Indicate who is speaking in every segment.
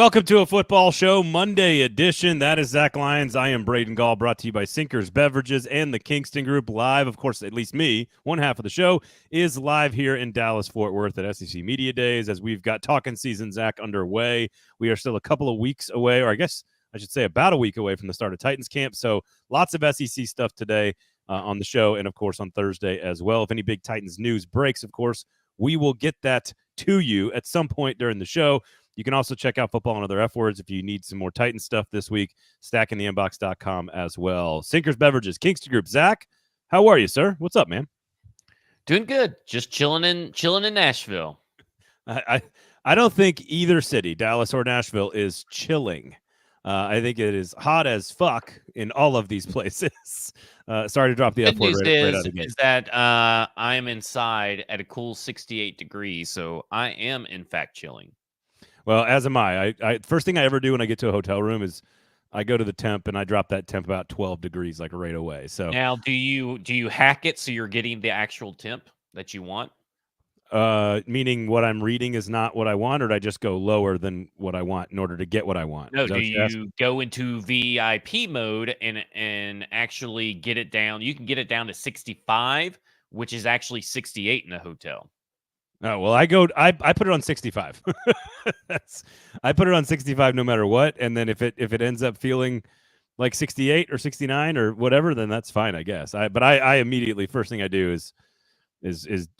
Speaker 1: Welcome to a football show, Monday edition. That is Zach Lyons. I am Braden Gall, brought to you by Sinkers Beverages and the Kingston Group. Live, of course, at least me, one half of the show is live here in Dallas-Fort Worth at SEC Media Days as we've got talking season, Zach, underway. We are still a couple of weeks away, or I guess I should say about a week away from the start of Titans camp. So lots of SEC stuff today on the show and, of course, on Thursday as well. If any big Titans news breaks, of course, we will get that to you at some point during the show. You can also check out Football and Other F Words if you need some more Titan stuff this week, stackingtheinbox.com as well. Sinkers Beverages, Kingston Group. Zach, how are you, sir? What's up, man?
Speaker 2: Doing good. Just chilling in Nashville.
Speaker 1: I don't think either city, Dallas or Nashville, is chilling. I think it is hot as fuck in all of these places. Sorry to drop the F word right out of the gate.
Speaker 2: Is that I am inside at a cool 68 degrees, so I am in fact chilling.
Speaker 1: Well, as am I. First thing I ever do when I get to a hotel room is I go to the temp and I drop that temp about 12 degrees like right away. So
Speaker 2: now, do you hack it so you're getting the actual temp that you want?
Speaker 1: Meaning what I'm reading is not what I want, or did I just go lower than what I want in order to get what I want?
Speaker 2: No, do you go into VIP mode and actually get it down? You can get it down to 65, which is actually 68 in the hotel.
Speaker 1: Oh, well, I put it on 65. I put it on 65 no matter what, and then if it ends up feeling like 68 or 69 or whatever, then that's fine, I guess. But I immediately, first thing I do is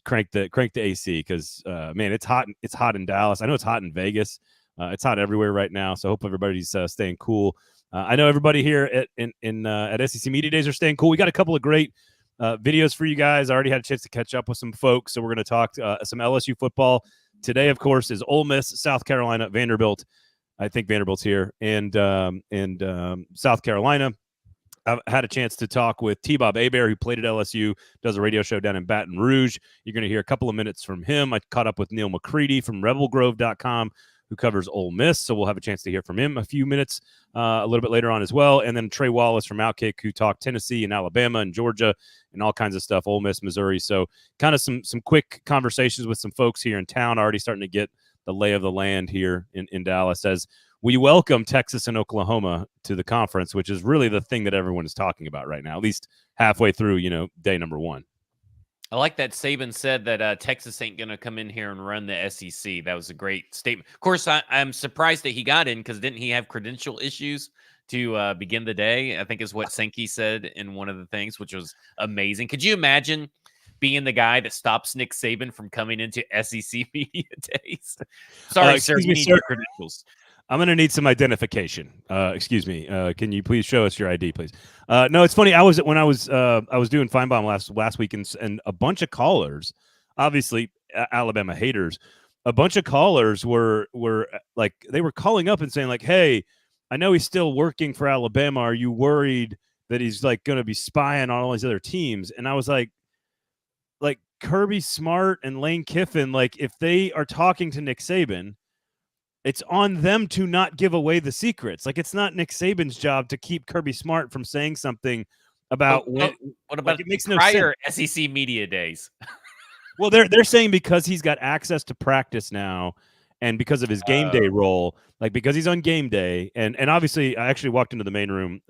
Speaker 1: crank the AC because man, it's hot in Dallas. I know it's hot in Vegas. It's hot everywhere right now, so I hope everybody's staying cool. I know everybody here at SEC Media Days are staying cool. We got a couple of great videos for you guys. I already had a chance to catch up with some folks, so we're going to talk some LSU football. Today, of course, is Ole Miss, South Carolina, Vanderbilt. I think Vanderbilt's here, and South Carolina. I've had a chance to talk with T-Bob Hebert, who played at LSU, does a radio show down in Baton Rouge. You're going to hear a couple of minutes from him. I caught up with Neil McCready from RebelGrove.com, who covers Ole Miss, so we'll have a chance to hear from him a few minutes a little bit later on as well. And then Trey Wallace from Outkick, who talked Tennessee and Alabama and Georgia and all kinds of stuff, Ole Miss, Missouri. So kind of some quick conversations with some folks here in town, already starting to get the lay of the land here in Dallas as we welcome Texas and Oklahoma to the conference, which is really the thing that everyone is talking about right now, at least halfway through, day number one.
Speaker 2: I like that Saban said that Texas ain't going to come in here and run the SEC. That was a great statement. Of course, I'm surprised that he got in because didn't he have credential issues to begin the day? I think is what Sankey said in one of the things, which was amazing. Could you imagine being the guy that stops Nick Saban from coming into SEC Media Days? Sorry, sir, you need your credentials.
Speaker 1: I'm going to need some identification. Excuse me. Can you please show us your ID, please? No, it's funny. I was doing Feinbaum last week, and a bunch of callers, obviously Alabama haters, a bunch of callers were like, they were calling up and saying like, hey, I know he's still working for Alabama. Are you worried that he's like going to be spying on all these other teams? And I was like Kirby Smart and Lane Kiffin, like if they are talking to Nick Saban, it's on them to not give away the secrets. Like it's not Nick Saban's job to keep Kirby Smart from saying something about
Speaker 2: what about
Speaker 1: like, it makes
Speaker 2: prior
Speaker 1: no sense.
Speaker 2: SEC Media Days.
Speaker 1: Well, they're saying because he's got access to practice now, and because of his game day role, like because he's on game day, and obviously I actually walked into the main room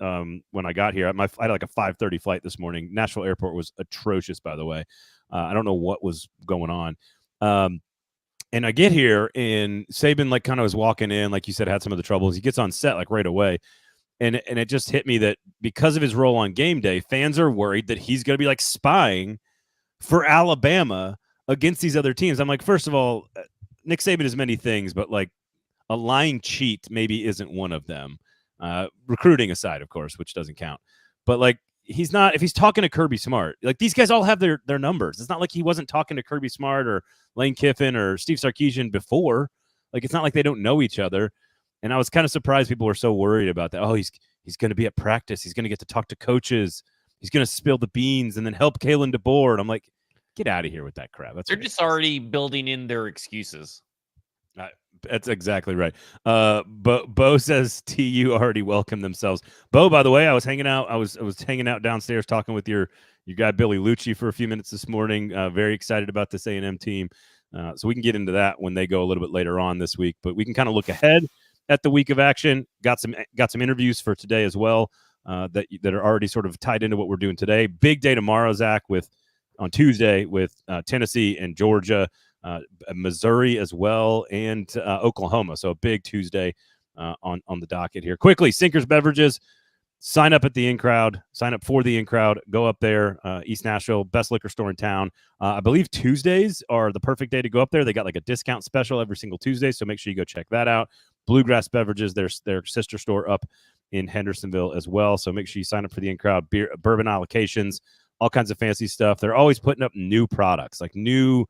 Speaker 1: when I got here. I had like a 5:30 flight this morning. Nashville Airport was atrocious, by the way. I don't know what was going on. And I get here, and Saban like kind of was walking in, like you said, had some of the troubles. He gets on set like right away, and it just hit me that because of his role on game day, fans are worried that he's going to be like spying for Alabama against these other teams. I'm like, first of all, Nick Saban is many things, but like a lying cheat maybe isn't one of them. Recruiting aside, of course, which doesn't count. But like he's not, if he's talking to Kirby Smart, like these guys all have their numbers. It's not like he wasn't talking to Kirby Smart or Lane Kiffin or Steve Sarkisian before. Like it's not like they don't know each other. And I was kind of surprised people were so worried about that. Oh, he's going to be at practice. He's going to get to talk to coaches. He's going to spill the beans and then help Kalen DeBoer. I'm like, get out of here with that crap.
Speaker 2: They're just already building in their excuses.
Speaker 1: That's exactly right. Bo says TU already welcomed themselves. Bo, by the way, I was hanging out. I was hanging out downstairs talking with your guy Billy Lucci for a few minutes this morning. Very excited about this A&M team. So we can get into that when they go a little bit later on this week. But we can kind of look ahead at the week of action. Got some interviews for today as well that are already sort of tied into what we're doing today. Big day tomorrow, Zach, on Tuesday with Tennessee and Georgia, Missouri as well, and Oklahoma. So a big Tuesday on the docket here. Quickly, Sinkers Beverages. Sign up at the In Crowd. Sign up for the In Crowd. Go up there. East Nashville, best liquor store in town. I believe Tuesdays are the perfect day to go up there. They got like a discount special every single Tuesday, so make sure you go check that out. Bluegrass Beverages, their sister store up in Hendersonville as well. So make sure you sign up for the In Crowd. Beer, bourbon allocations, all kinds of fancy stuff. They're always putting up new products, like new,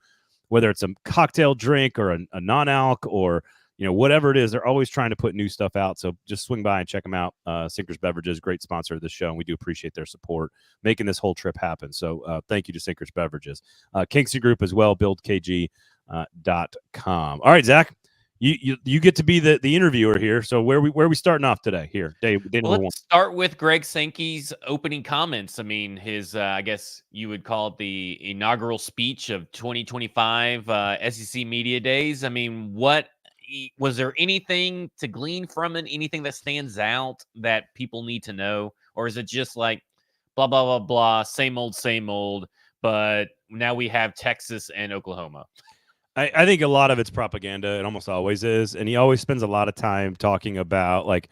Speaker 1: whether it's a cocktail drink or a non-alc or whatever it is, they're always trying to put new stuff out. So just swing by and check them out. Sinkers Beverages, great sponsor of this show, and we do appreciate their support making this whole trip happen. So thank you to Sinkers Beverages. Kingston Group as well, buildkg.com. All right, Zach, you get to be the interviewer here. So where we starting off today? Here, day number one.
Speaker 2: Let's start with Greg Sankey's opening comments. I mean, his I guess you would call it the inaugural speech of 2025 SEC Media Days. I mean, was there anything to glean from it? Anything that stands out that people need to know? Or is it just like blah, blah, blah, blah, same old, but now we have Texas and Oklahoma?
Speaker 1: I think a lot of it's propaganda. It almost always is. And he always spends a lot of time talking about like,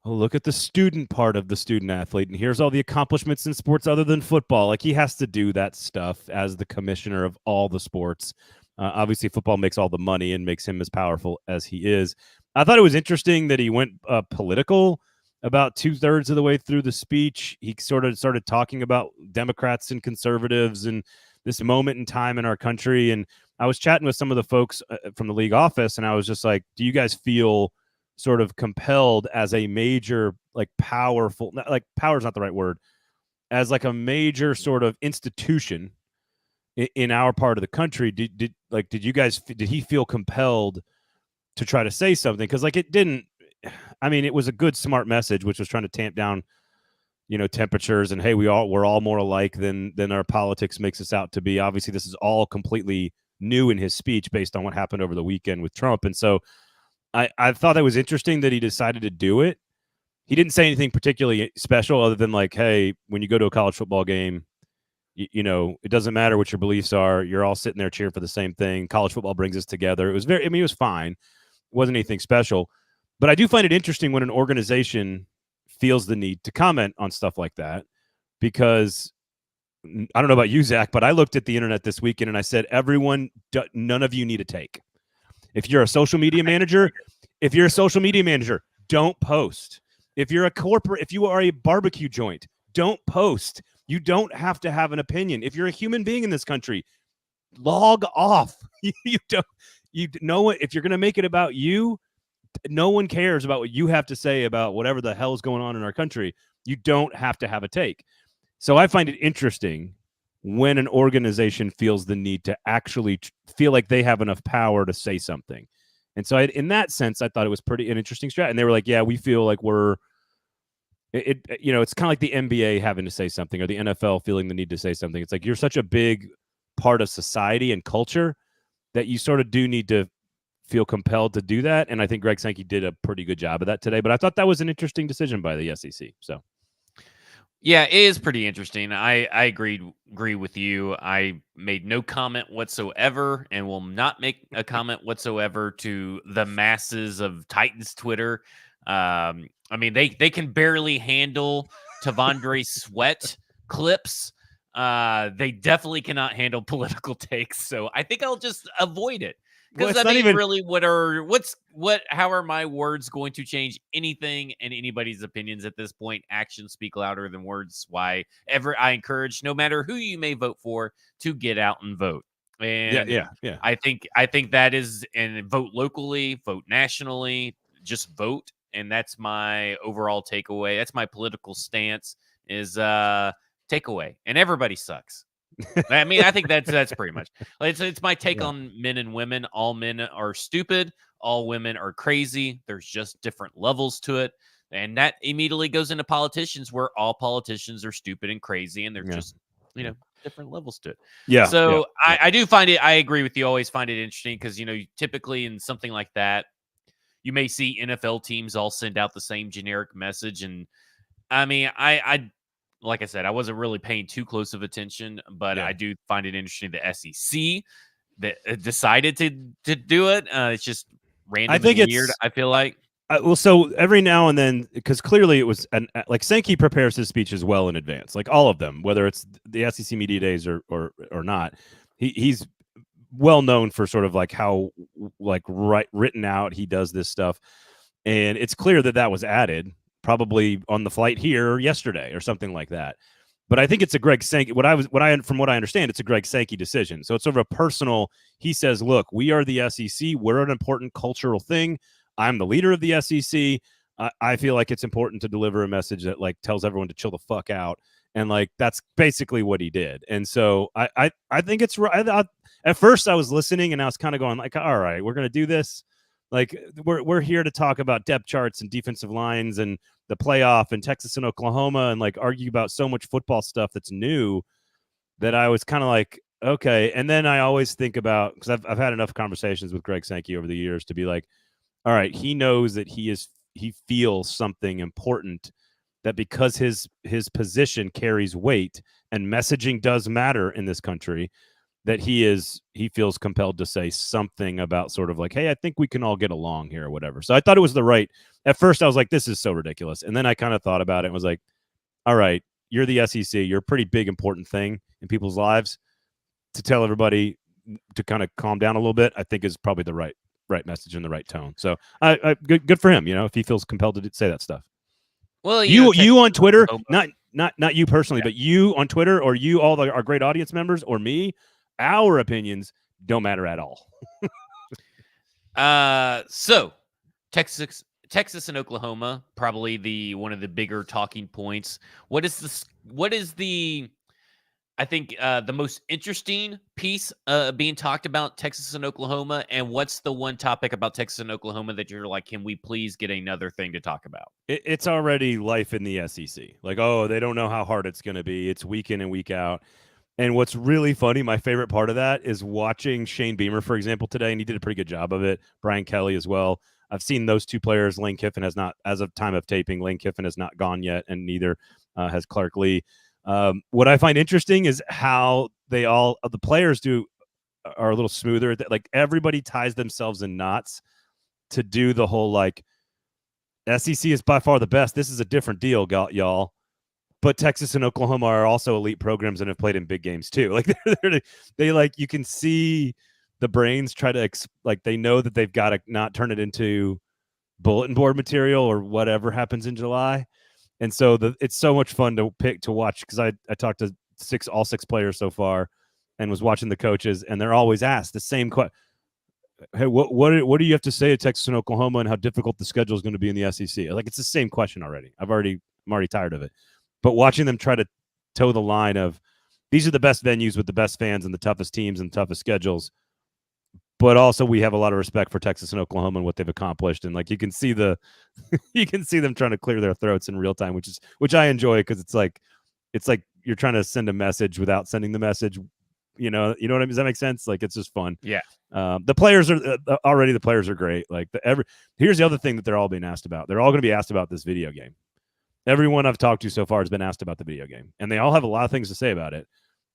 Speaker 1: oh, look at the student part of the student athlete. And here's all the accomplishments in sports other than football. Like he has to do that stuff as the commissioner of all the sports. Obviously, football makes all the money and makes him as powerful as he is. I thought it was interesting that he went political about 2/3 of the way through the speech. He sort of started talking about Democrats and conservatives and this moment in time in our country. And I was chatting with some of the folks from the league office, and I was just like, do you guys feel sort of compelled as a major, like powerful, like power is not the right word, as like a major sort of institution in our part of the country, did he feel compelled to try to say something? Because like it didn't, I mean, it was a good, smart message, which was trying to tamp down, temperatures and hey, we're all more alike than our politics makes us out to be. Obviously, this is all completely new in his speech based on what happened over the weekend with Trump, and so I thought that was interesting that he decided to do it. He didn't say anything particularly special other than like, hey, when you go to a college football game, it doesn't matter what your beliefs are. You're all sitting there cheering for the same thing. College football brings us together. It was it was fine. It wasn't anything special. But I do find it interesting when an organization feels the need to comment on stuff like that, because I don't know about you, Zach, but I looked at the internet this weekend and I said, none of you need a take. If you're a social media manager, don't post. If you're if you are a barbecue joint, don't post. You don't have to have an opinion. If you're a human being in this country, log off. If you're going to make it about you, no one cares about what you have to say about whatever the hell is going on in our country. You don't have to have a take. So I find it interesting when an organization feels the need to actually feel like they have enough power to say something. And so in that sense, I thought it was an interesting strategy. And they were like, yeah, we feel like it's kind of like the NBA having to say something or the NFL feeling the need to say something. It's like you're such a big part of society and culture that you sort of do need to feel compelled to do that. And I think Greg Sankey did a pretty good job of that today. But I thought that was an interesting decision by the SEC. So,
Speaker 2: yeah, it is pretty interesting. I agree with you. I made no comment whatsoever and will not make a comment whatsoever to the masses of Titans Twitter. I mean, they can barely handle Tavondre Sweat clips. They definitely cannot handle political takes. So I think I'll just avoid it. Because I mean, really, how are my words going to change anything in anybody's opinions at this point? Actions speak louder than words. Why ever I encourage, no matter who you may vote for, to get out and vote. And
Speaker 1: yeah.
Speaker 2: I think that is, and vote locally, vote nationally, just vote. And that's my overall takeaway. That's my political stance is takeaway. And everybody sucks. I mean, I think that's pretty much. It's my take on men and women. All men are stupid. All women are crazy. There's just different levels to it. And that immediately goes into politicians, where all politicians are stupid and crazy. And they're just, different levels to it.
Speaker 1: Yeah.
Speaker 2: So I do find it, I agree with you. Always find it interesting because, typically in something like that, you may see NFL teams all send out the same generic message. And I mean, I like I said, I wasn't really paying too close of attention, but
Speaker 1: Yeah.
Speaker 2: I do find it interesting the SEC that decided to do it. It's just random
Speaker 1: think
Speaker 2: and weird,
Speaker 1: it's
Speaker 2: I feel like.
Speaker 1: well, so every now and then, because clearly it was like Sankey prepares his speeches well in advance, like all of them, whether it's the SEC media days or not. He's well known for sort of like how like written out he does this stuff, and it's clear that that was added probably on the flight here yesterday or something like that. But I think it's a Greg Sankey. From what I understand, it's a Greg Sankey decision. So it's sort of a personal. He says, "Look, we are the SEC. We're an important cultural thing. I'm the leader of the SEC. I feel like it's important to deliver a message that like tells everyone to chill the fuck out." And like that's basically what he did. And so I think it's right. At first, I was listening and I was kind of going like, "All right, we're gonna do this. Like we're here to talk about depth charts and defensive lines and the playoff and Texas and Oklahoma and like argue about so much football stuff that's new that I was kind of like, okay." And then I always think about, because I've had enough conversations with Greg Sankey over the years to be like, all right, he knows that he feels something important, that because his position carries weight and messaging does matter in this country, that he feels compelled to say something about sort of like, hey, I think we can all get along here or whatever. So I thought it was the right. At first I was like, this is so ridiculous. And then I kind of thought about it and was like, all right, you're the SEC. You're a pretty big, important thing in people's lives. To tell everybody to kind of calm down a little bit, I think is probably the right message and the right tone. So I good for him, if he feels compelled to say that stuff.
Speaker 2: Well,
Speaker 1: you on Twitter, not you personally, but you on Twitter, or you, all our great audience members, or me, our opinions don't matter at all.
Speaker 2: So Texas and Oklahoma, probably one of the bigger talking points. What is the I think the most interesting piece being talked about Texas and Oklahoma, and what's the one topic about Texas and Oklahoma that you're like, can we please get another thing to talk about?
Speaker 1: It's already life in the SEC. Like, oh, they don't know how hard it's going to be. It's week in and week out. And what's really funny, my favorite part of that is watching Shane Beamer, for example, today, and he did a pretty good job of it. Brian Kelly as well. I've seen those two players. Lane Kiffin has not, as of time of taping, Lane Kiffin has not gone yet, and neither has Clark Lee. What I find interesting is how the players are a little smoother. Like everybody ties themselves in knots to do the whole like SEC is by far the best. This is a different deal, y'all. But Texas and Oklahoma are also elite programs and have played in big games too. Like they like, you can see the brains try to like they know that they've got to not turn it into bulletin board material or whatever happens in July. And so it's so much fun to watch, because I talked to all six players so far and was watching the coaches, and they're always asked the same question. Hey, what do you have to say to Texas and Oklahoma and how difficult the schedule is going to be in the SEC? Like, it's the same question already. I'm already tired of it. But watching them try to toe the line of these are the best venues with the best fans and the toughest teams and the toughest schedules, but also we have a lot of respect for Texas and Oklahoma and what they've accomplished. And like you can see them trying to clear their throats in real time, which I enjoy, because it's like you're trying to send a message without sending the message. You know what I mean? Does that make sense? Like, it's just fun.
Speaker 2: Yeah.
Speaker 1: The players are great. Like here's the other thing that they're all being asked about. They're all going to be asked about this video game. Everyone I've talked to so far has been asked about the video game, and they all have a lot of things to say about it.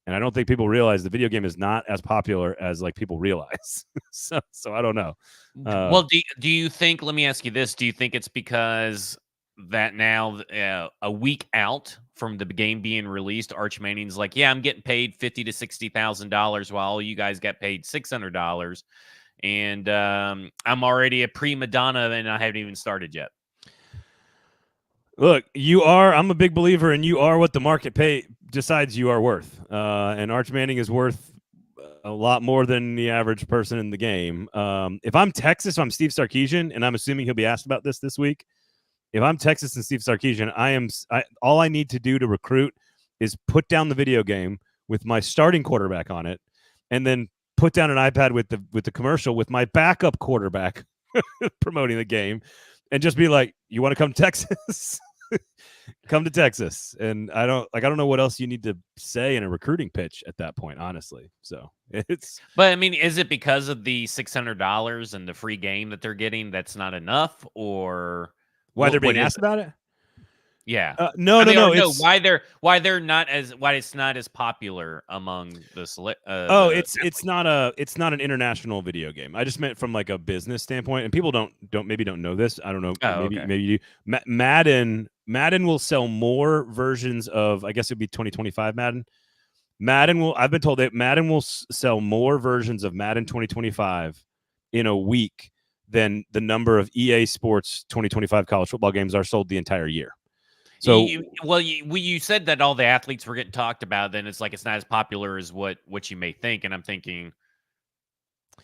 Speaker 1: And I don't think people realize the video game is not as popular as like people realize. so I don't know.
Speaker 2: Well, do you think? Let me ask you this: do you think it's because that now a week out from the game being released, Arch Manning's like, yeah, I'm getting paid $50,000 to $60,000 while you guys got paid $600, and I'm already a prima donna and I haven't even started yet.
Speaker 1: Look, I'm a big believer in you are what the market decides you are worth. And Arch Manning is worth a lot more than the average person in the game. If I'm Texas, I'm Steve Sarkisian, and I'm assuming he'll be asked about this week. If I'm Texas and Steve Sarkisian, all I need to do to recruit is put down the video game with my starting quarterback on it, and then put down an iPad with the commercial with my backup quarterback promoting the game, and just be like, you want to come to Texas? Come to Texas. And I don't know what else you need to say in a recruiting pitch at that point, honestly. So it's
Speaker 2: But I mean, is it because of the $600 and the free game that they're getting that's not enough, or
Speaker 1: why they're
Speaker 2: what
Speaker 1: being
Speaker 2: is
Speaker 1: asked
Speaker 2: it?
Speaker 1: about it.
Speaker 2: Yeah.
Speaker 1: No,
Speaker 2: I
Speaker 1: no,
Speaker 2: mean, or
Speaker 1: no.
Speaker 2: no,
Speaker 1: It's
Speaker 2: why it's not as popular among
Speaker 1: Oh,
Speaker 2: the
Speaker 1: it's not an international video game. I just meant from like a business standpoint, and people don't know this. I don't know.
Speaker 2: Oh,
Speaker 1: Maybe
Speaker 2: okay.
Speaker 1: you do. Madden will sell more versions of. I guess it'd be 2025 Madden. I've been told that Madden will sell more versions of Madden 2025 in a week than the number of EA Sports 2025 college football games are sold the entire year. So
Speaker 2: You said that all the athletes were getting talked about. Then it's like it's not as popular as what you may think, and I'm thinking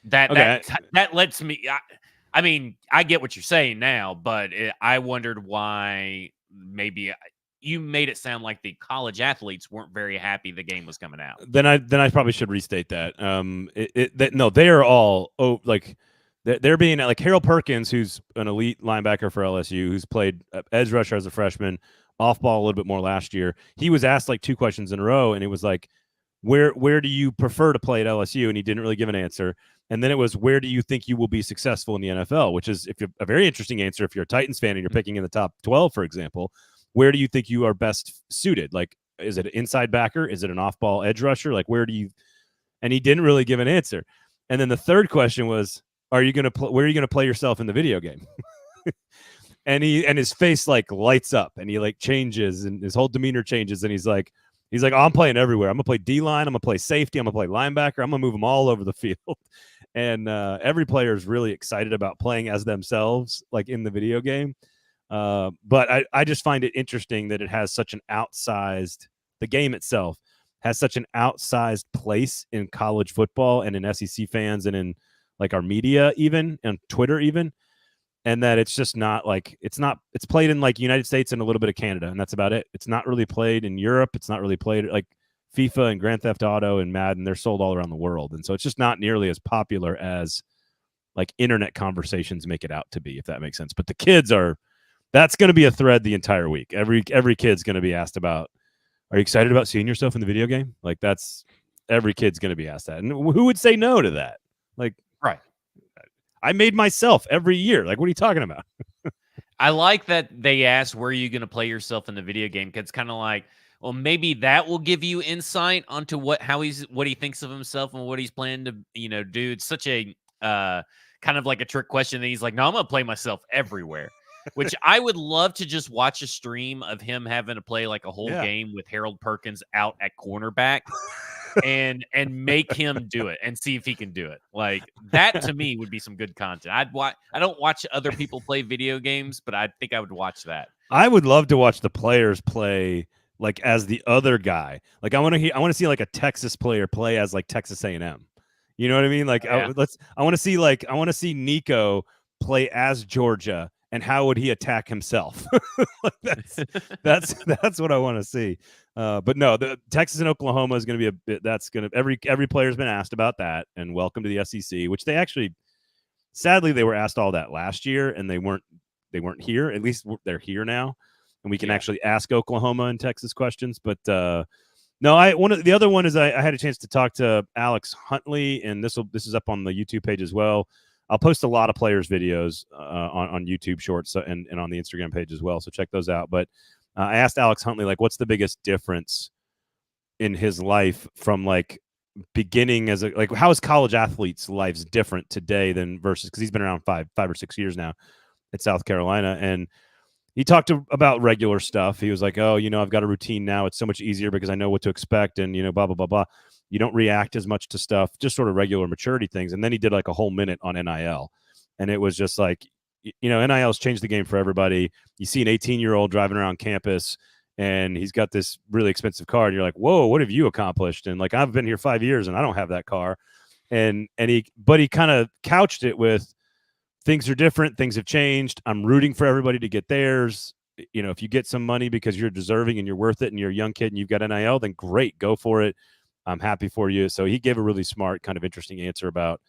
Speaker 2: that
Speaker 1: okay,
Speaker 2: that lets me. I mean, I get what you're saying now, but I wondered why maybe you made it sound like the college athletes weren't very happy the game was coming out.
Speaker 1: then I probably should restate that. No, they are all like they're being like Harold Perkins, who's an elite linebacker for LSU, who's played edge rusher as a freshman, off ball a little bit more last year. He was asked like 2 questions in a row, and it was like, where do you prefer to play at LSU? And he didn't really give an answer. And then it was, where do you think you will be successful in the NFL? Which is a very interesting answer if you're a Titans fan and you're picking in the top 12, for example. Where do you think you are best suited? Like, is it an inside backer? Is it an off-ball edge rusher? Like, where do you? And he didn't really give an answer. And then the third question was, where are you going to play yourself in the video game? and his face like lights up, and he like changes, and his whole demeanor changes, and he's like, oh, I'm playing everywhere. I'm gonna play D-line. I'm gonna play safety. I'm gonna play linebacker. I'm gonna move them all over the field. And every player is really excited about playing as themselves, like in the video game. But I just find it interesting that it has such an outsized, the game itself has such an outsized place in college football and in SEC fans and in like our media, even and Twitter, even. And that it's just not like it's played in like United States and a little bit of Canada, and that's about it. It's not really played in Europe. It's not really played like FIFA and Grand Theft Auto and Madden. They're sold all around the world, and so it's just not nearly as popular as like internet conversations make it out to be, if that makes sense. But the kids are. That's going to be a thread the entire week. Every kid's going to be asked about, are you excited about seeing yourself in the video game? Like that's every kid's going to be asked that. And who would say no to that? Like,
Speaker 2: Right.
Speaker 1: I made myself every year. Like, what are you talking about?
Speaker 2: I like that they asked, where are you going to play yourself in the video game? Because it's kind of like, well, maybe that will give you insight onto what he thinks of himself and what he's planning to, do. It's such a kind of like a trick question that he's like, no, I'm going to play myself everywhere. Which I would love to just watch a stream of him having to play like a whole game with Harold Perkins out at cornerback and make him do it and see if he can do it. Like that to me would be some good content. I don't watch other people play video games, but I think I would watch that.
Speaker 1: I would love to watch the players play like as the other guy. Like I want to see like a Texas player play as like Texas A&M. You know what I mean? Like I want to see Nico play as Georgia. And how would he attack himself? that's what I want to see. But no, the Texas and Oklahoma is going to be a bit. That's going to every player's been asked about that. And welcome to the SEC, which they actually, sadly, they were asked all that last year, and they weren't here. At least they're here now, and we can actually ask Oklahoma and Texas questions. But no, the other one is I had a chance to talk to Alex Huntley, and this is up on the YouTube page as well. I'll post a lot of players' videos on YouTube Shorts and on the Instagram page as well. So check those out. But I asked Alex Huntley, like, what's the biggest difference in his life from like beginning as how is college athletes' lives different today than versus, because he's been around 5 or 6 years now at South Carolina. And he talked about regular stuff. He was like, oh, I've got a routine now. It's so much easier because I know what to expect and, blah, blah, blah, blah. You don't react as much to stuff, just sort of regular maturity things. And then he did like a whole minute on NIL. And it was just like, NIL's changed the game for everybody. You see an 18-year-old driving around campus and he's got this really expensive car. And you're like, whoa, what have you accomplished? And like, I've been here 5 years and I don't have that car. And he kind of couched it with things are different. Things have changed. I'm rooting for everybody to get theirs. If you get some money because you're deserving and you're worth it and you're a young kid and you've got NIL, then great, go for it. I'm happy for you. So he gave a really smart, kind of interesting answer about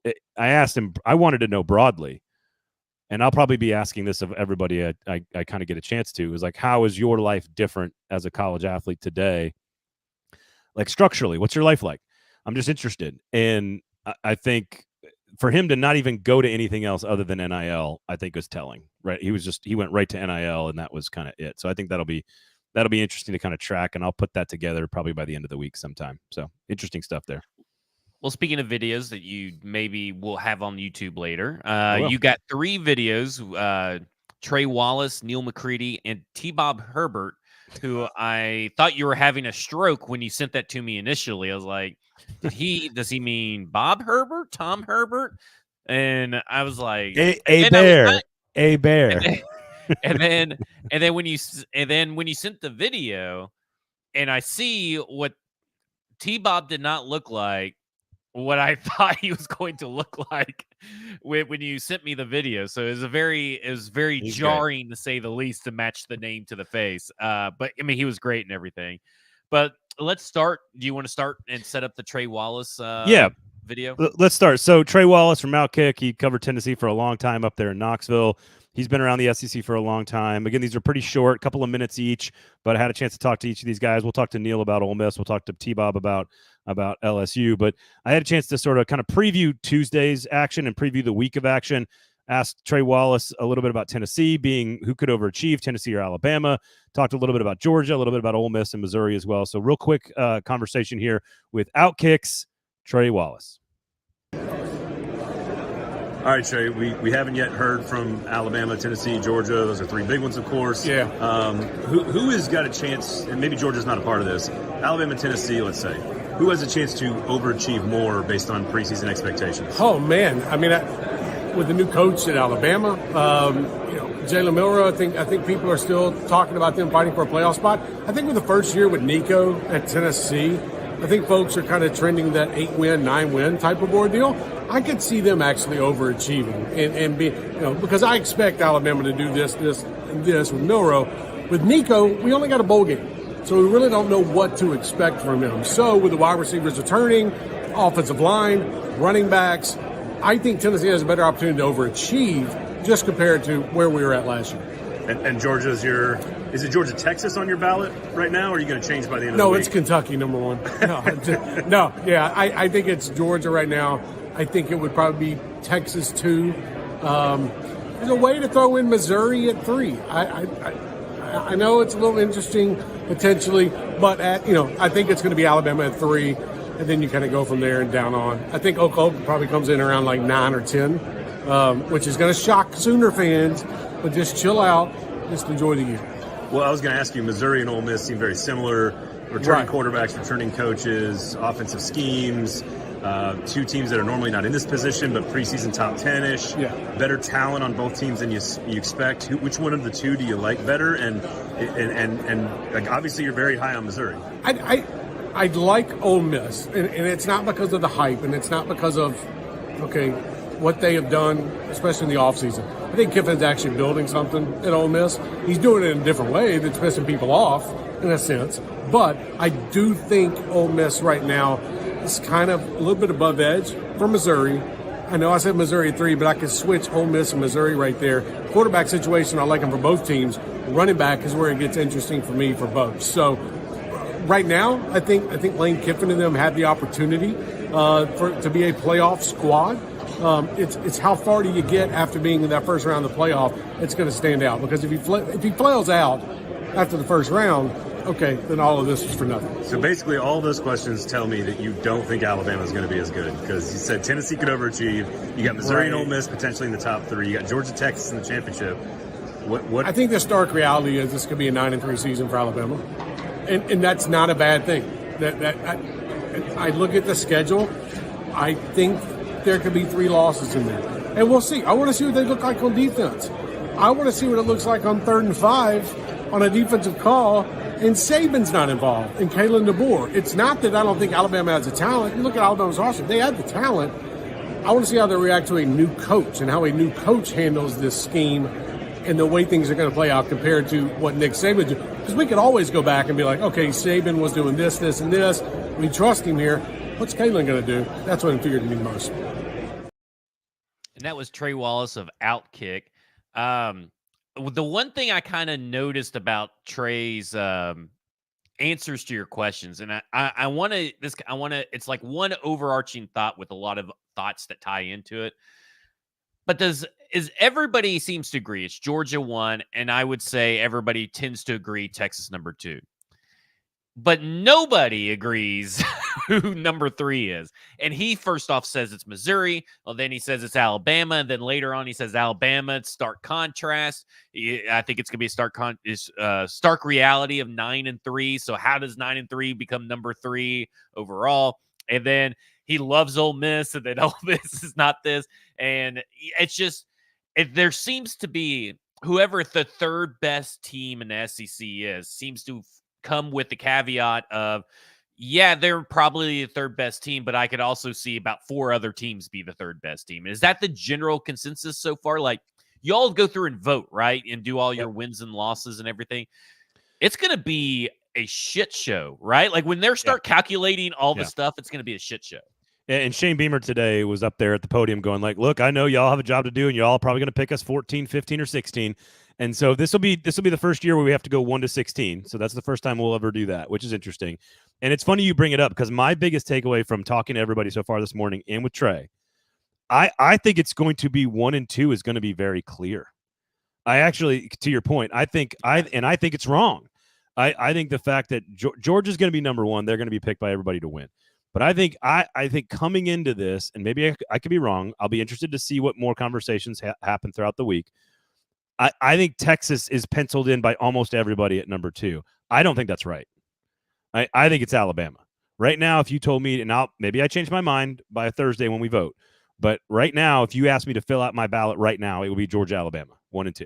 Speaker 1: it. I asked him, I wanted to know broadly, and I'll probably be asking this of everybody I kind of get a chance to, is like, how is your life different as a college athlete today? Like structurally, what's your life like? I'm just interested. And I think for him to not even go to anything else other than NIL, I think was telling, right? He went right to NIL, and that was kind of it. So I think that'll be interesting to kind of track, and I'll put that together probably by the end of the week sometime. So interesting stuff there.
Speaker 2: Well, speaking of videos that you maybe will have on YouTube later,
Speaker 1: will.
Speaker 2: you got 3 videos, Trey Wallace, Neil McCready, and T-Bob Herbert, who I thought you were having a stroke when you sent that to me initially. I was like, does he mean Bob Herbert, Tom Herbert? And I was like,
Speaker 1: a bear.
Speaker 2: And then when you sent the video, and I see what T-Bob did not look like what I thought he was going to look like when you sent me the video. So it was very jarring, to say the least, to match the name to the face. But I mean, he was great and everything. But let's start. Do you want to start and set up the Trey Wallace video?
Speaker 1: Let's start. So Trey Wallace from Outkick, he covered Tennessee for a long time up there in Knoxville. He's been around the SEC for a long time. Again, these are pretty short, couple of minutes each, but I had a chance to talk to each of these guys. We'll talk to Neil about Ole Miss. We'll talk to T-Bob about LSU, but I had a chance to sort of kind of preview Tuesday's action and preview the week of action. Asked Trey Wallace a little bit about Tennessee, being who could overachieve, Tennessee or Alabama. Talked a little bit about Georgia, a little bit about Ole Miss and Missouri as well. So real quick conversation here with Outkick's Trey Wallace. All right, Trey, we haven't yet heard from Alabama, Tennessee, Georgia. Those are 3 big ones, of course.
Speaker 3: Yeah.
Speaker 1: Who has got a chance, and maybe Georgia's not a part of this, Alabama, Tennessee, let's say, who has a chance to overachieve more based on preseason expectations?
Speaker 3: Oh, man. I mean, with the new coach at Alabama, Jalen Milroe, I think people are still talking about them fighting for a playoff spot. I think with the first year with Nico at Tennessee, I think folks are kind of trending that 8-win, 9-win type of ordeal. I could see them actually overachieving and be, because I expect Alabama to do this with Milroe. With Nico, we only got a bowl game, so we really don't know what to expect from him. So with the wide receivers returning, offensive line, running backs, I think Tennessee has a better opportunity to overachieve just compared to where we were at last year.
Speaker 1: And Georgia's is it Georgia, Texas on your ballot right now, or are you going to change by the end of the week?
Speaker 3: No, it's Kentucky, number 1. I think it's Georgia right now. I think it would probably be Texas 2. There's a way to throw in Missouri at 3. I know it's a little interesting potentially, but I think it's going to be Alabama at 3, and then you kind of go from there and down on. I think Oklahoma probably comes in around like 9 or 10, which is going to shock Sooner fans, but just chill out, just enjoy the year.
Speaker 1: Well, I was going to ask you, Missouri and Ole Miss seem very similar. Returning quarterbacks, returning coaches, offensive schemes. 2 teams that are normally not in this position, but preseason top 10-ish.
Speaker 3: Yeah.
Speaker 1: Better talent on both teams than you expect. Which one of the 2 do you like better? And like, obviously you're very high on Missouri.
Speaker 3: I like Ole Miss, and it's not because of the hype, and it's not because of what they have done, especially in the offseason. I think Kiffin's actually building something at Ole Miss. He's doing it in a different way that's pissing people off, in a sense. But I do think Ole Miss right now is kind of a little bit above edge for Missouri. I know I said Missouri 3, but I could switch Ole Miss and Missouri right there. Quarterback situation, I like them for both teams. Running back is where it gets interesting for me for both. So right now, I think Lane Kiffin and them have the opportunity to be a playoff squad. It's how far do you get after being in that first round of the playoff? It's going to stand out, because if he flails out after the first round, okay, then all of this is for nothing.
Speaker 1: So basically, all those questions tell me that you don't think Alabama is going to be as good, because you said Tennessee could overachieve. You got Missouri and Ole Miss potentially in the top 3. You got Georgia, Texas in the championship. What?
Speaker 3: I think the stark reality is this could be a 9-3 season for Alabama, and that's not a bad thing. I look at the schedule. I think there could be 3 losses in there, and we'll see. I want to see what they look like on defense. I want to see what it looks like on 3rd and 5 on a defensive call, and Saban's not involved, and Kalen DeBoer. It's not that I don't think Alabama has the talent. You look at Alabama's roster; they had the talent. I want to see how they react to a new coach and how a new coach handles this scheme and the way things are going to play out compared to what Nick Saban did. Because we could always go back and be like, okay, Saban was doing this, this, and this. We trust him here. What's Kalen going to do? That's what infuriated me most.
Speaker 2: And that was Trey Wallace of Outkick. The one thing I kind of noticed about Trey's answers to your questions, and I want to it's like one overarching thought with a lot of thoughts that tie into it. But is everybody seems to agree it's Georgia 1, and I would say everybody tends to agree Texas number 2. But nobody agrees who number 3 is. And he first off says it's Missouri. Well, then he says it's Alabama. And then later on, he says Alabama. It's stark contrast. I think it's going to be stark reality of 9-3. So how does 9-3 become number 3 overall? And then he loves Ole Miss, and then Ole Miss is not this. And it's just, there seems to be whoever the third best team in the SEC is, seems to come with the caveat of, yeah, they're probably the third best team, but I could also see about 4 other teams be the third best team. Is that the general consensus so far? Like, y'all go through and vote, right? And do all your wins and losses and everything. It's going to be a shit show, right? Like when they start calculating all the stuff, it's going to be a shit show.
Speaker 1: And Shane Beamer today was up there at the podium going like, look, I know y'all have a job to do and y'all are probably going to pick us 14, 15, or 16. And so this will be the first year where we have to go 1-16. So that's the first time we'll ever do that, which is interesting. And it's funny you bring it up because my biggest takeaway from talking to everybody so far this morning and with Trey, I think it's going to be 1 and 2 is going to be very clear. I actually, to your point, I think it's wrong. I think the fact that Georgia's going to be number 1, they're going to be picked by everybody to win. But I think coming into this, and maybe I could be wrong, I'll be interested to see what more conversations happen throughout the week. I think Texas is penciled in by almost everybody at number 2. I don't think that's right. I think it's Alabama. Right now, if you told me, and maybe I change my mind by Thursday when we vote, but right now, if you asked me to fill out my ballot right now, it would be Georgia, Alabama, 1 and 2.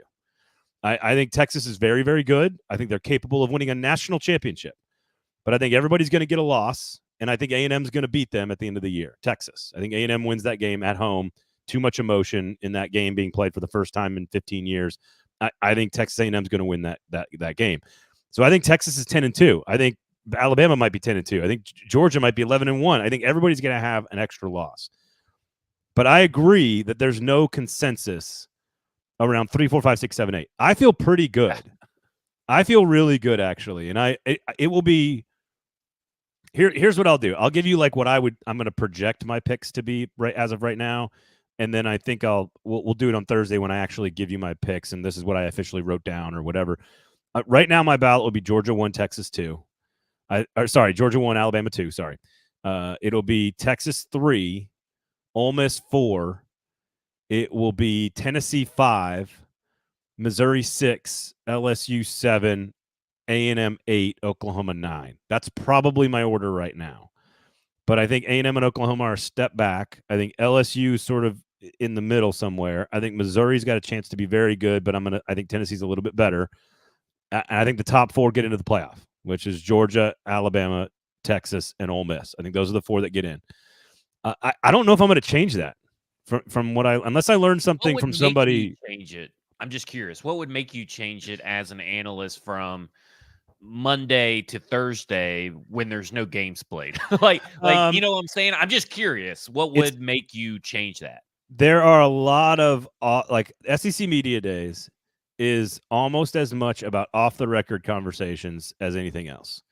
Speaker 1: I think Texas is very, very good. I think they're capable of winning a national championship. But I think everybody's going to get a loss, and I think A&M is going to beat them at the end of the year, Texas. I think A&M wins that game at home. Too much emotion in that game being played for the first time in 15 years. I think Texas A&M is going to win that game. So I think Texas is 10-2. I think Alabama might be 10-2. I think Georgia might be 11-1. I think everybody's going to have an extra loss. But I agree that there's no consensus around 3, 4, 5, 6, 7, 8. I feel pretty good. I feel really good actually, and it will be. Here's what I'll do. I'll give you like what I'm going to project my picks to be right as of right now. And then I think we'll do it on Thursday when I actually give you my picks, and this is what I officially wrote down or whatever. Right now, my ballot will be Georgia 1, Texas 2. Georgia 1, Alabama 2. Sorry, it'll be Texas 3, Ole Miss 4. It will be Tennessee 5, Missouri 6, LSU 7, A&M 8, Oklahoma 9. That's probably my order right now. But I think A&M and Oklahoma are a step back. I think LSU is sort of in the middle somewhere. I think Missouri's got a chance to be very good, but I think Tennessee's a little bit better. I think the top 4 get into the playoff, which is Georgia, Alabama, Texas, and Ole Miss. I think those are the 4 that get in. I don't know if I'm going to change that from what unless I learn something from somebody.
Speaker 2: Change it. I'm just curious. What would make you change it as an analyst from Monday to Thursday when there's no games played? like you know what I'm saying? I'm just curious. What would make you change that?
Speaker 1: There are a lot of SEC Media Days is almost as much about off the record conversations as anything else.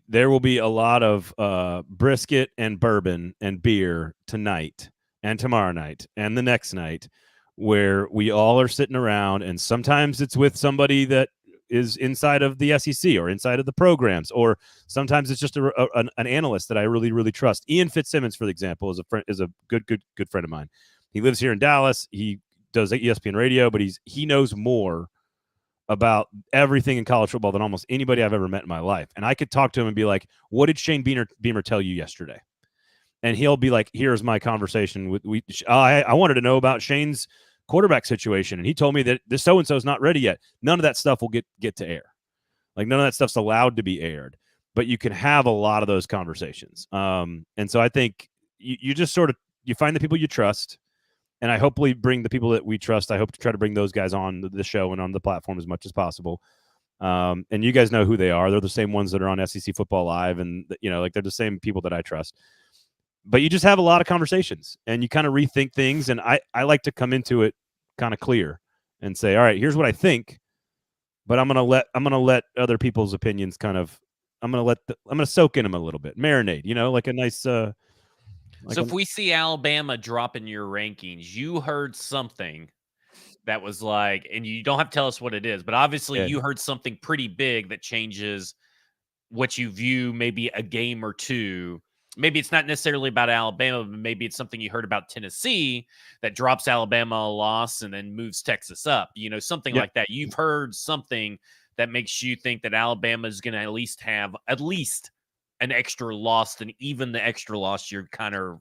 Speaker 1: There will be a lot of brisket and bourbon and beer tonight and tomorrow night and the next night, where we all are sitting around, and sometimes it's with somebody that is inside of the SEC or inside of the programs, or sometimes it's just an analyst that I really, really trust. Ian Fitzsimmons, for example, is a good friend of mine. He lives here in Dallas. He does ESPN radio, but he knows more about everything in college football than almost anybody I've ever met in my life. And I could talk to him and be like, "What did Shane Beamer tell you yesterday?" And he'll be like, "Here's my conversation with I wanted to know about Shane's quarterback situation, and he told me that this so-and-so is not ready yet." None of that stuff will get to air. Like, none of that stuff's allowed to be aired, but you can have a lot of those conversations. And so I think you just sort of, you find the people you trust, and I hopefully bring the people that we trust. I hope to try to bring those guys on the show and on the platform as much as possible. And you guys know who they are. They're the same ones that are on SEC Football Live, and they're the same people that I trust. But you just have a lot of conversations, and you kind of rethink things. And I like to come into it kind of clear. and say, all right, here's what I think, but I'm gonna let other people's opinions kind of. I'm gonna soak in them a little bit, marinate. Like a nice.
Speaker 2: So if we see Alabama drop in your rankings, you heard something that was like, and you don't have to tell us what it is, but obviously you heard something pretty big that changes what you view maybe a game or two. Maybe it's not necessarily about Alabama, but maybe it's something you heard about Tennessee that drops Alabama a loss and then moves Texas up. Something like that. You've heard something that makes you think that Alabama is going to at least have an extra loss than even the extra loss you're kind of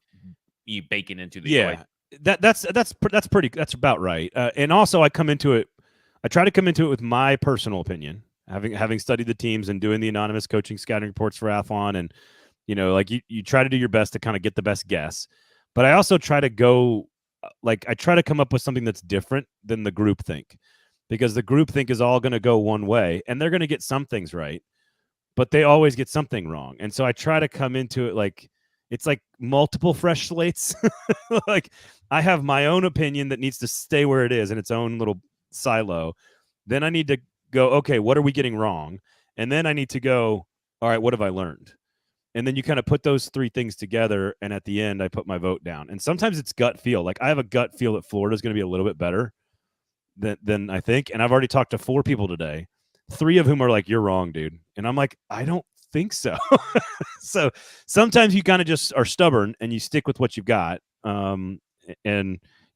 Speaker 2: baking into the equation.
Speaker 1: That's about right. And also I try to come into it with my personal opinion, having studied the teams and doing the anonymous coaching scouting reports for Athlon, and you try to do your best to kind of get the best guess. But I also try to come up with something that's different than the group think, because the group think is all going to go one way, and they're going to get some things right, but they always get something wrong. And so I try to come into it like it's like multiple fresh slates. Like I have my own opinion that needs to stay where it is in its own little silo. Then I need to go, okay, what are we getting wrong? And then I need to go, all right, what have I learned? And then you kind of put those three things together, and at the end, I put my vote down. And sometimes it's gut feel. Like I have a gut feel that Florida is going to be a little bit better than I think. And I've already talked to 4 people today, 3 of whom are like, "You're wrong, dude." And I'm like, I don't think so. So sometimes you kind of just are stubborn and you stick with what you've got. And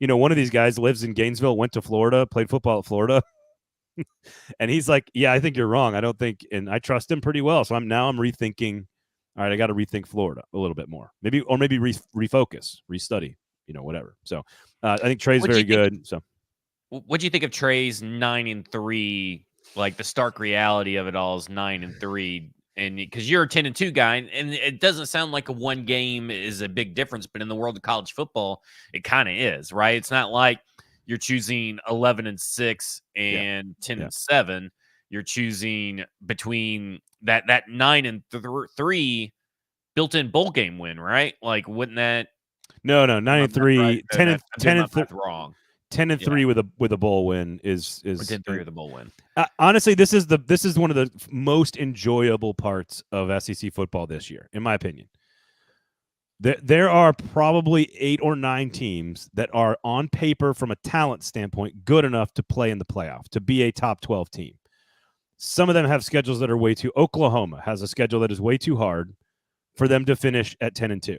Speaker 1: one of these guys lives in Gainesville, went to Florida, played football at Florida. And he's like, yeah, I think you're wrong. I don't think, and I trust him pretty well. So I'm rethinking. All right, I got to rethink Florida a little bit more, maybe refocus, restudy, whatever. So I think Trey's very good. So
Speaker 2: what do you think of Trey's 9-3? Like the stark reality of it all is 9-3, and because you're a 10-2 guy, and it doesn't sound like a one game is a big difference, but in the world of college football, it kind of is, right? It's not like you're choosing 11-6 and 10-7. You're choosing between that 9-3 built-in bowl game win, right? Like, wouldn't that?
Speaker 1: No, 9-3, 10-3
Speaker 2: wrong.
Speaker 1: 10-3 with a bowl win is
Speaker 2: 10-3 with a bowl win.
Speaker 1: Honestly, this is one of the most enjoyable parts of SEC football this year, in my opinion. There are probably 8 or 9 teams that are on paper from a talent standpoint good enough to play in the playoff, to be a top 12 team. Some of them have schedules that are way too. Oklahoma has a schedule that is way too hard for them to finish at 10-2.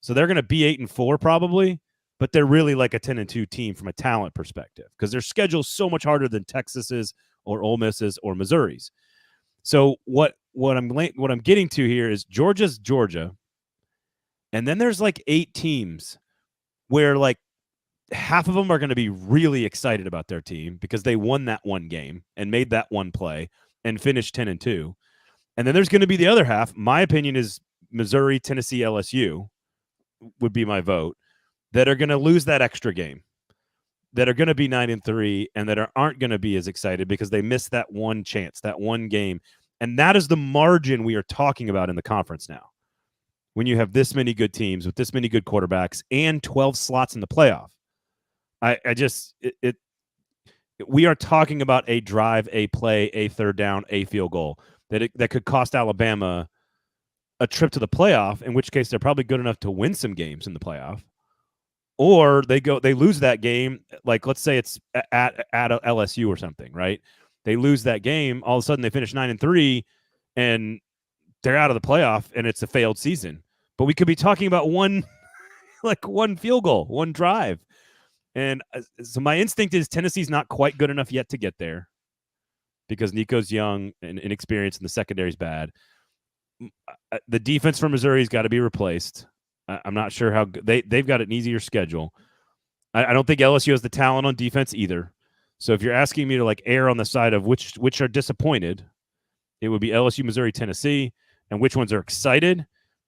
Speaker 1: So they're going to be 8-4 probably, but they're really like a 10-2 team from a talent perspective because their schedule is so much harder than Texas's or Ole Miss's or Missouri's. So what I'm getting to here is Georgia's Georgia, and then there's like 8 teams where like half of them are going to be really excited about their team because they won that one game and made that one play and finished 10-2. And then there's going to be the other half. My opinion is Missouri, Tennessee, LSU would be my vote, that are going to lose that extra game, that are going to be 9-3, and that aren't going to be as excited because they missed that one chance, that one game. And that is the margin we are talking about in the conference now. When you have this many good teams with this many good quarterbacks and 12 slots in the playoff, we are talking about a drive, a play, a third down, a field goal that could cost Alabama a trip to the playoff, in which case they're probably good enough to win some games in the playoff. Or they lose that game, like let's say it's at LSU or something, right? They lose that game, all of a sudden they finish 9-3 and they're out of the playoff and it's a failed season. But we could be talking about one field goal, one drive. And so my instinct is Tennessee's not quite good enough yet to get there because Nico's young and inexperienced and the secondary's bad. The defense for Missouri's got to be replaced. I'm not sure how they've got an easier schedule. I don't think LSU has the talent on defense either. So if you're asking me to like err on the side of which are disappointed, it would be LSU, Missouri, Tennessee, and which ones are excited,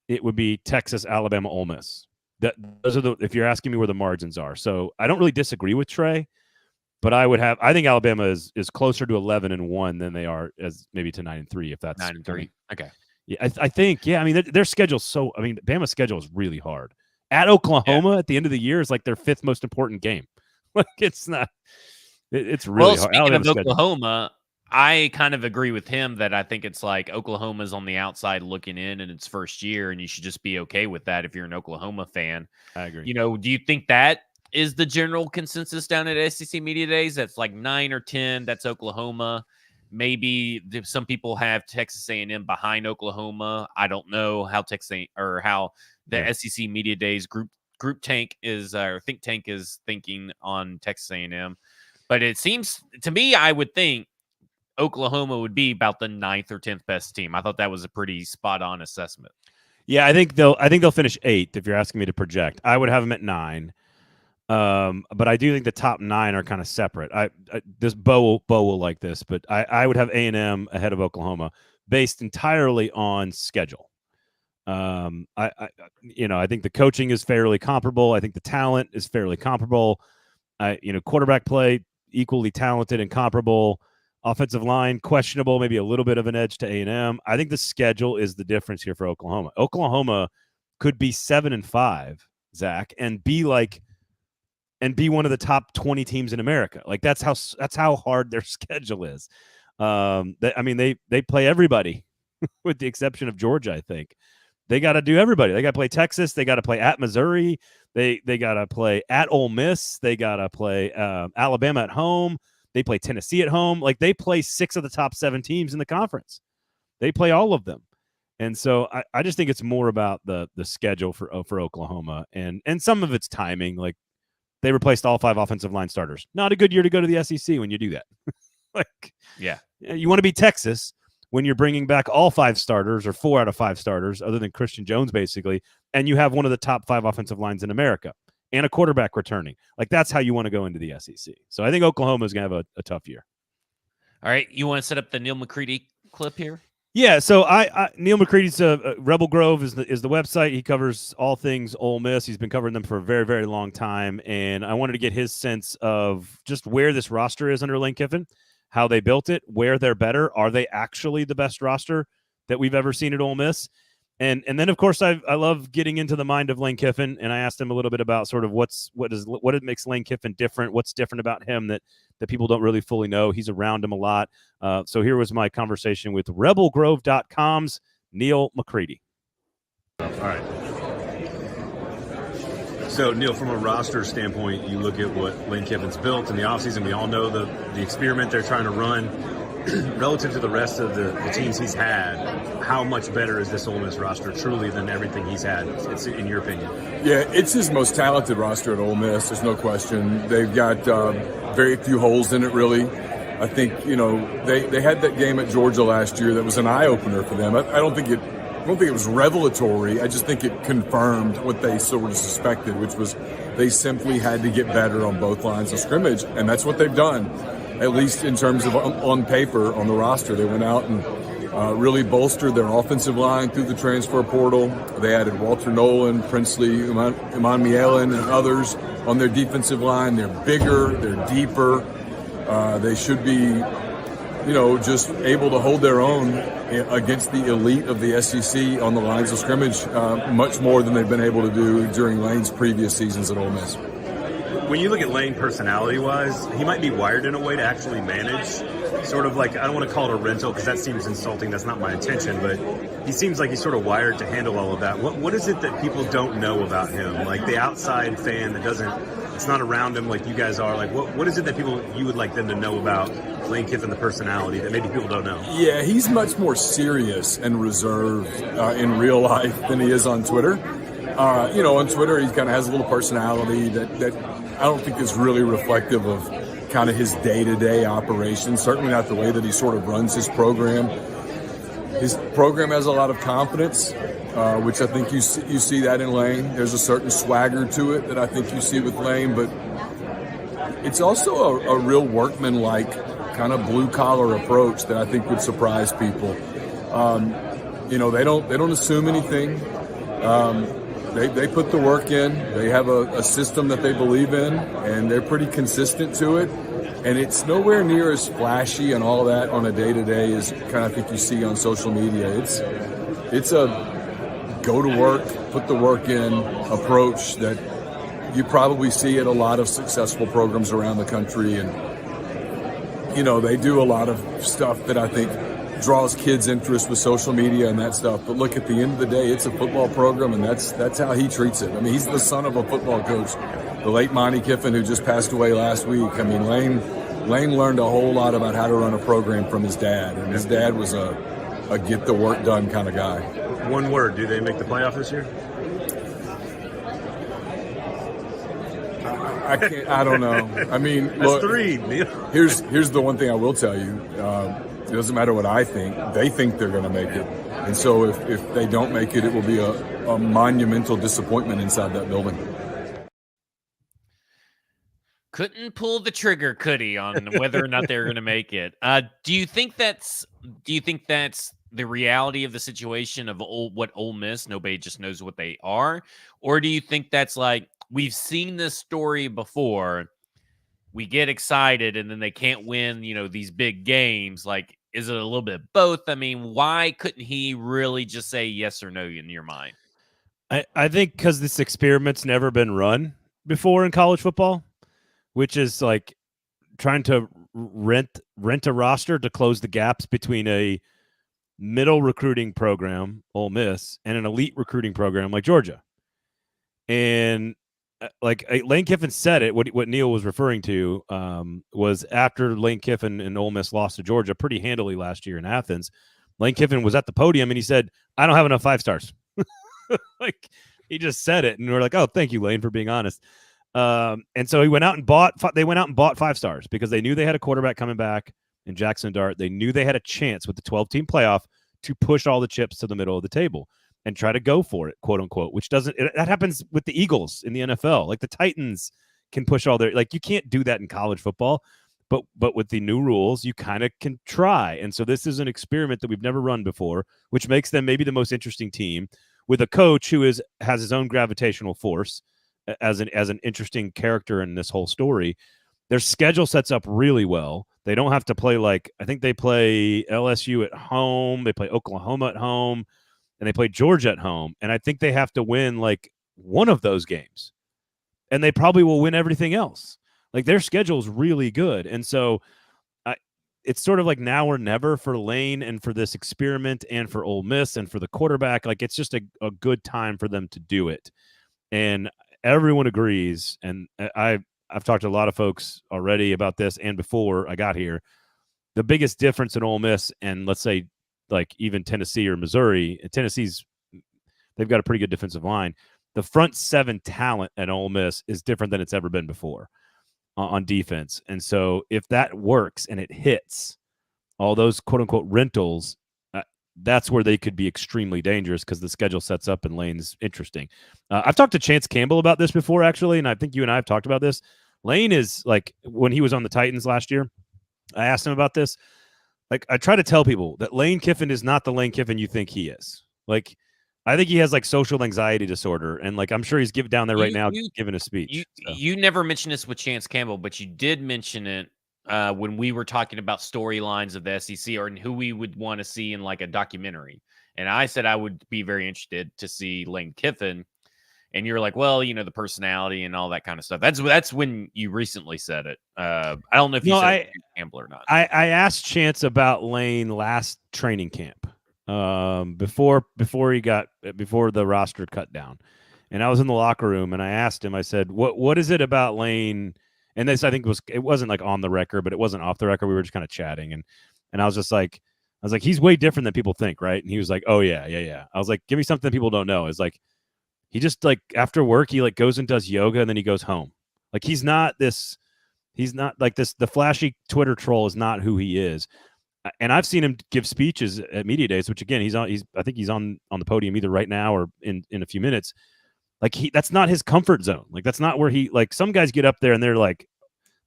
Speaker 1: it would be Texas, Alabama, Ole Miss. Those are if you're asking me where the margins are. So I don't really disagree with Trey, but I think Alabama is closer to 11-1 than they are as maybe to 9-3 if that's
Speaker 2: 9-3. Okay.
Speaker 1: Yeah, I think, yeah. I mean, their schedule's Bama's schedule is really hard. At Oklahoma at the end of the year is like their 5th most important game. Like it's not. It's really
Speaker 2: Well,
Speaker 1: hard.
Speaker 2: speaking of
Speaker 1: Alabama's schedule.
Speaker 2: Oklahoma, I kind of agree with him that I think it's like Oklahoma's on the outside looking in its first year, and you should just be okay with that if you're an Oklahoma fan.
Speaker 1: I agree.
Speaker 2: You know, do you think that is the general consensus down at SEC Media Days? That's like 9 or 10. That's Oklahoma. Maybe some people have Texas A&M behind Oklahoma. I don't know how how the SEC Media Days group tank is or think tank is thinking on Texas A&M. But it seems to me, I would think Oklahoma would be about the 9th or 10th best team. I thought that was a pretty spot on assessment.
Speaker 1: Yeah, I think they'll finish 8th if you're asking me to project. I would have them at 9. But I do think the top 9 are kind of separate. This Bo will like this, but I would have A&M ahead of Oklahoma based entirely on schedule. I think the coaching is fairly comparable. I think the talent is fairly comparable. Quarterback play equally talented and comparable. Offensive line questionable, maybe a little bit of an edge to A&M. I think the schedule is the difference here for Oklahoma. Oklahoma could be 7-5, Zach, and be one of the top 20 teams in America. Like that's how hard their schedule is. They play everybody with the exception of Georgia. I think they got to do everybody. They got to play Texas. They got to play at Missouri. They got to play at Ole Miss. They got to play Alabama at home. They play Tennessee at home. Like they play 6 of the top 7 teams in the conference. They play all of them. And so I just think it's more about the schedule for Oklahoma and some of it's timing. Like they replaced all 5 offensive line starters. Not a good year to go to the SEC when you do that. You want to be Texas when you're bringing back all 5 starters or 4 out of 5 starters other than Christian Jones, basically, and you have one of the top 5 offensive lines in America and a quarterback returning. Like that's how you want to go into the SEC. So I think Oklahoma is going to have a tough year.
Speaker 2: All right. You want to set up the Neil McCready clip here?
Speaker 1: Yeah, so Neil McCready's Rebel Grove is the website. He covers all things Ole Miss. He's been covering them for a very, very long time, and I wanted to get his sense of just where this roster is under Lane Kiffin, how they built it, where they're better. Are they actually the best roster that we've ever seen at Ole Miss? And then, of course, I love getting into the mind of Lane Kiffin, and I asked him a little bit about sort of what makes Lane Kiffin different, what's different about him that people don't really fully know. He's around him a lot. So here was my conversation with RebelGrove.com's Neil McCready.
Speaker 4: All right. So, Neil, from a roster standpoint, you look at what Lane Kiffin's built in the offseason. We all know the experiment they're trying to run. Relative to the rest of the teams he's had, how much better is this Ole Miss roster truly than everything he's had, in your opinion?
Speaker 5: Yeah, it's his most talented roster at Ole Miss. There's no question. They've got very few holes in it, really. I think, they had that game at Georgia last year that was an eye-opener for them. I don't think it was revelatory. I just think it confirmed what they sort of suspected, which was they simply had to get better on both lines of scrimmage, and that's what they've done. At least in terms of on paper, on the roster. They went out and really bolstered their offensive line through the transfer portal. They added Walter Nolan, Princely, Iman Mielen, and others on their defensive line. They're bigger, they're deeper. They should be, just able to hold their own against the elite of the SEC on the lines of scrimmage much more than they've been able to do during Lane's previous seasons at Ole Miss.
Speaker 4: When you look at Lane personality-wise, he might be wired in a way to actually manage, sort of like, I don't want to call it a rental because that seems insulting. That's not my intention, but he seems like he's sort of wired to handle all of that. What is it that people don't know about him? Like the outside fan that it's not around him like you guys are. Like what is it that you would like them to know about Lane Kiffin, the personality, that maybe people don't know?
Speaker 5: Yeah, he's much more serious and reserved in real life than he is on Twitter. On Twitter, he kind of has a little personality that I don't think is really reflective of kind of his day-to-day operations, certainly not the way that he sort of runs his program. His program has a lot of confidence, which I think you see that in Lane. There's a certain swagger to it that I think you see with Lane, but it's also a real workman-like kind of blue-collar approach that I think would surprise people. They don't assume anything. They put the work in. They have a system that they believe in, and they're pretty consistent to it. And it's nowhere near as flashy and all that on a day-to-day as kind of think you see on social media. It's a go to work, put the work in approach that you probably see at a lot of successful programs around the country. And you know, they do a lot of stuff that I think draws kids' interest with social media and that stuff. But look, at the end of the day, it's a football program, and that's how he treats it. I mean, he's the son of a football coach, the late Monty Kiffin, who just passed away last week. I mean, Lane learned a whole lot about how to run a program from his dad, and his dad was a get the work done kind of guy.
Speaker 4: One word: do they make the playoff this year?
Speaker 5: I don't know. I mean,
Speaker 4: That's
Speaker 5: look,
Speaker 4: 3.
Speaker 5: here's the one thing I will tell you. It doesn't matter what I think. They think they're going to make it. And so if they don't make it, it will be a monumental disappointment inside that building.
Speaker 2: Couldn't pull the trigger, could he, on whether or not they're going to make it? Do you think that's the reality of the situation of what Ole Miss? Nobody just knows what they are, or do you think that's like, we've seen this story before, we get excited and then they can't win, you know, these big games? Like, is it a little bit of both? I mean, why couldn't he really just say yes or no in your mind?
Speaker 1: I think because this experiment's never been run before in college football, which is like trying to rent a roster to close the gaps between a middle recruiting program, Ole Miss, and an elite recruiting program like Georgia. And like Lane Kiffin said it, what Neil was referring to was after Lane Kiffin and Ole Miss lost to Georgia pretty handily last year in Athens. Lane Kiffin was at the podium and he said, "I don't have enough 5 stars." Like, he just said it, and we're like, "Oh, thank you, Lane, for being honest." And so they went out and bought 5 stars because they knew they had a quarterback coming back in Jackson Dart. They knew they had a chance with the 12-team playoff to push all the chips to the middle of the table and try to go for it, quote unquote, which that happens with the Eagles in the NFL. Like, the Titans can push all their, like, you can't do that in college football, but with the new rules, you kind of can try. And so this is an experiment that we've never run before, which makes them maybe the most interesting team, with a coach who has his own gravitational force as an interesting character in this whole story. Their schedule sets up really well. They don't have to play, like, I think they play LSU at home, they play Oklahoma at home, and they play Georgia at home. And I think they have to win like one of those games, and they probably will win everything else. Like, their schedule is really good. And so it's sort of like now or never for Lane and for this experiment and for Ole Miss and for the quarterback. Like, it's just a good time for them to do it. And everyone agrees. And I've talked to a lot of folks already about this and before I got here. The biggest difference in Ole Miss and, let's say, like, even Tennessee or Missouri, they've got a pretty good defensive line. The front 7 talent at Ole Miss is different than it's ever been before on defense. And so if that works and it hits all those quote unquote rentals, that's where they could be extremely dangerous because the schedule sets up and Lane's interesting. I've talked to Chance Campbell about this before, actually, and I think you and I have talked about this. Lane is, like, when he was on the Titans last year, I asked him about this. Like, I try to tell people that Lane Kiffin is not the Lane Kiffin you think he is. Like, I think he has, like, social anxiety disorder, and, like, I'm sure he's down there right now giving a speech.
Speaker 2: You never mentioned this with Chance Campbell, but you did mention it when we were talking about storylines of the SEC or who we would want to see in, like, a documentary. And I said I would be very interested to see Lane Kiffin. And you're like, well, you know, the personality and all that kind of stuff. That's when you recently said it. I don't know if you said it to Campbell or not.
Speaker 1: I asked Chance about Lane last training camp, before the roster cut down, and I was in the locker room and I asked him. I said, "What is it about Lane?" And this, I think, it wasn't like on the record, but it wasn't off the record. We were just kind of chatting, and I was just like, he's way different than people think, right? And he was like, "Oh yeah." I was like, "Give me something people don't know." It's like, he just, like, after work, he, like, goes and does yoga and then he goes home. Like, he's not like this. The flashy Twitter troll is not who he is. And I've seen him give speeches at media days, which, again, I think he's on the podium either right now or in a few minutes. Like, that's not his comfort zone. Like, that's not where like, some guys get up there and they're like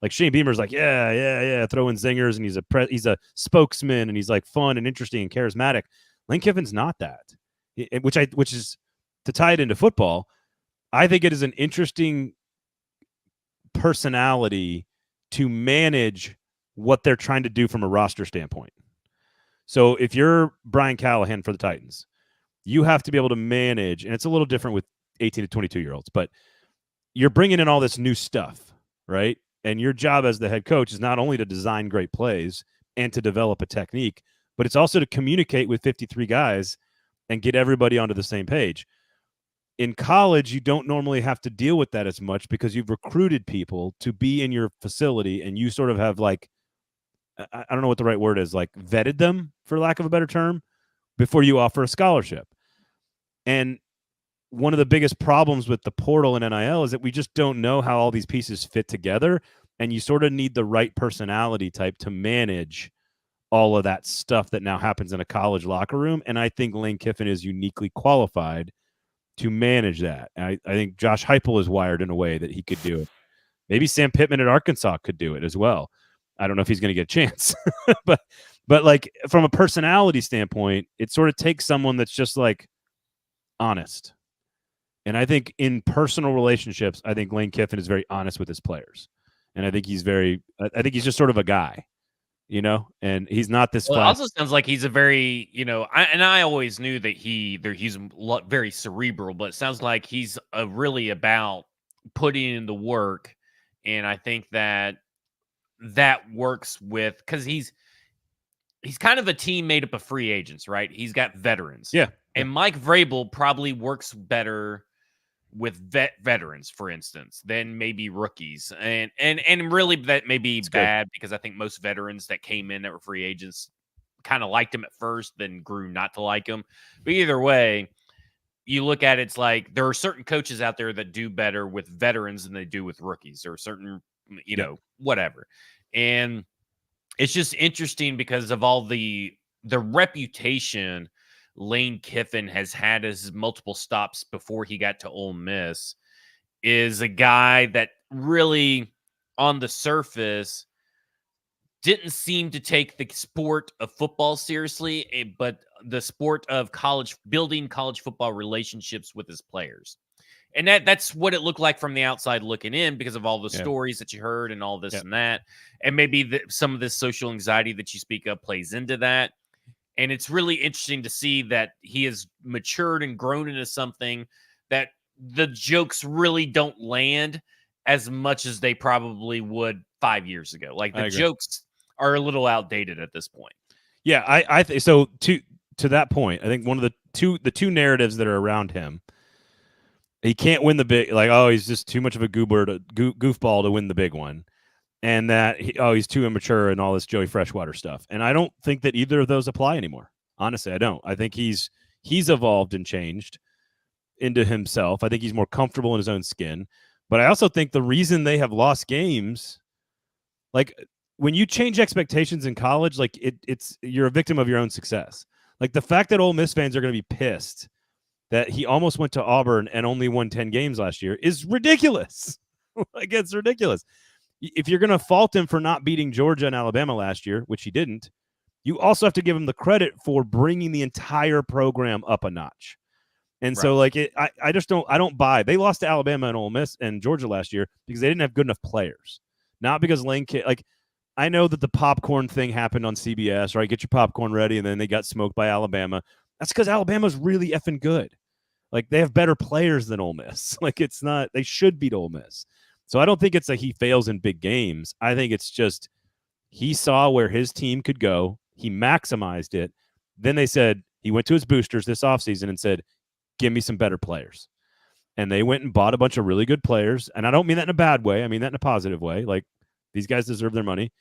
Speaker 1: Shane Beamer's like, yeah, throwing zingers, and he's a spokesman, and he's, like, fun and interesting and charismatic. Lane Kiffin's not that, which is, to tie it into football, I think it is an interesting personality to manage what they're trying to do from a roster standpoint. So if you're Brian Callahan for the Titans, you have to be able to manage, and it's a little different with 18 to 22-year-olds, but you're bringing in all this new stuff, right? And your job as the head coach is not only to design great plays and to develop a technique, but it's also to communicate with 53 guys and get everybody onto the same page. In college, you don't normally have to deal with that as much because you've recruited people to be in your facility and you sort of have like, I don't know what the right word is, like vetted them, for lack of a better term, before you offer a scholarship. And one of the biggest problems with the portal and NIL is that we just don't know how all these pieces fit together. And you sort of need the right personality type to manage all of that stuff that now happens in a college locker room. And I think Lane Kiffin is uniquely qualified to manage that. I think Josh Heupel is wired in a way that he could do it. Maybe Sam Pittman at Arkansas could do it as well. I don't know if he's going to get a chance, but like from a personality standpoint, it sort of takes someone that's just like honest. And I think in personal relationships, I think Lane Kiffin is very honest with his players. And I think he's just sort of a guy, you know, and he's not this.
Speaker 2: Well, it also sounds like he's a very, I always knew that he's very cerebral, but it sounds like he's really about putting in the work. And I think that works with, because he's kind of a team made up of free agents, right? He's got veterans.
Speaker 1: Yeah.
Speaker 2: And Mike Vrabel probably works better with veterans, for instance, than maybe rookies. And really that may be bad because I think most veterans that came in that were free agents kind of liked him at first, then grew not to like him. But either way, you look at it, it's like there are certain coaches out there that do better with veterans than they do with rookies, or certain, whatever. And it's just interesting because of all the reputation Lane Kiffin has had as multiple stops before he got to Ole Miss, is a guy that really on the surface didn't seem to take the sport of football seriously, but the sport of building college football relationships with his players. And that's what it looked like from the outside looking in because of all the stories that you heard and all this and that. And maybe some of this social anxiety that you speak of plays into that. And it's really interesting to see that he has matured and grown into something that the jokes really don't land as much as they probably would 5 years ago. Like the jokes are a little outdated at this point.
Speaker 1: Yeah, I think so. To that point, I think one of the two narratives that are around him, he can't win the big, like, oh, he's just too much of a goofball to win the big one, and that he's too immature and all this Joey Freshwater stuff. And I don't think that either of those apply anymore. Honestly, I don't. I think he's evolved and changed into himself. I think he's more comfortable in his own skin. But I also think the reason they have lost games, like when you change expectations in college, like it's you're a victim of your own success. Like the fact that Ole Miss fans are going to be pissed that he almost went to Auburn and only won 10 games last year is ridiculous. Like it's ridiculous. If you're going to fault him for not beating Georgia and Alabama last year, which he didn't, you also have to give him the credit for bringing the entire program up a notch. And so like I don't buy. They lost to Alabama and Ole Miss and Georgia last year because they didn't have good enough players. Not because Lane Kiffin, like I know that the popcorn thing happened on CBS, right? Get your popcorn ready, and then they got smoked by Alabama. That's because Alabama's really effing good. Like they have better players than Ole Miss. Like it's not, they should beat Ole Miss. So I don't think it's like he fails in big games. I think it's just he saw where his team could go. He maximized it. Then they said he went to his boosters this offseason and said, give me some better players. And they went and bought a bunch of really good players. And I don't mean that in a bad way. I mean that in a positive way. Like these guys deserve their money.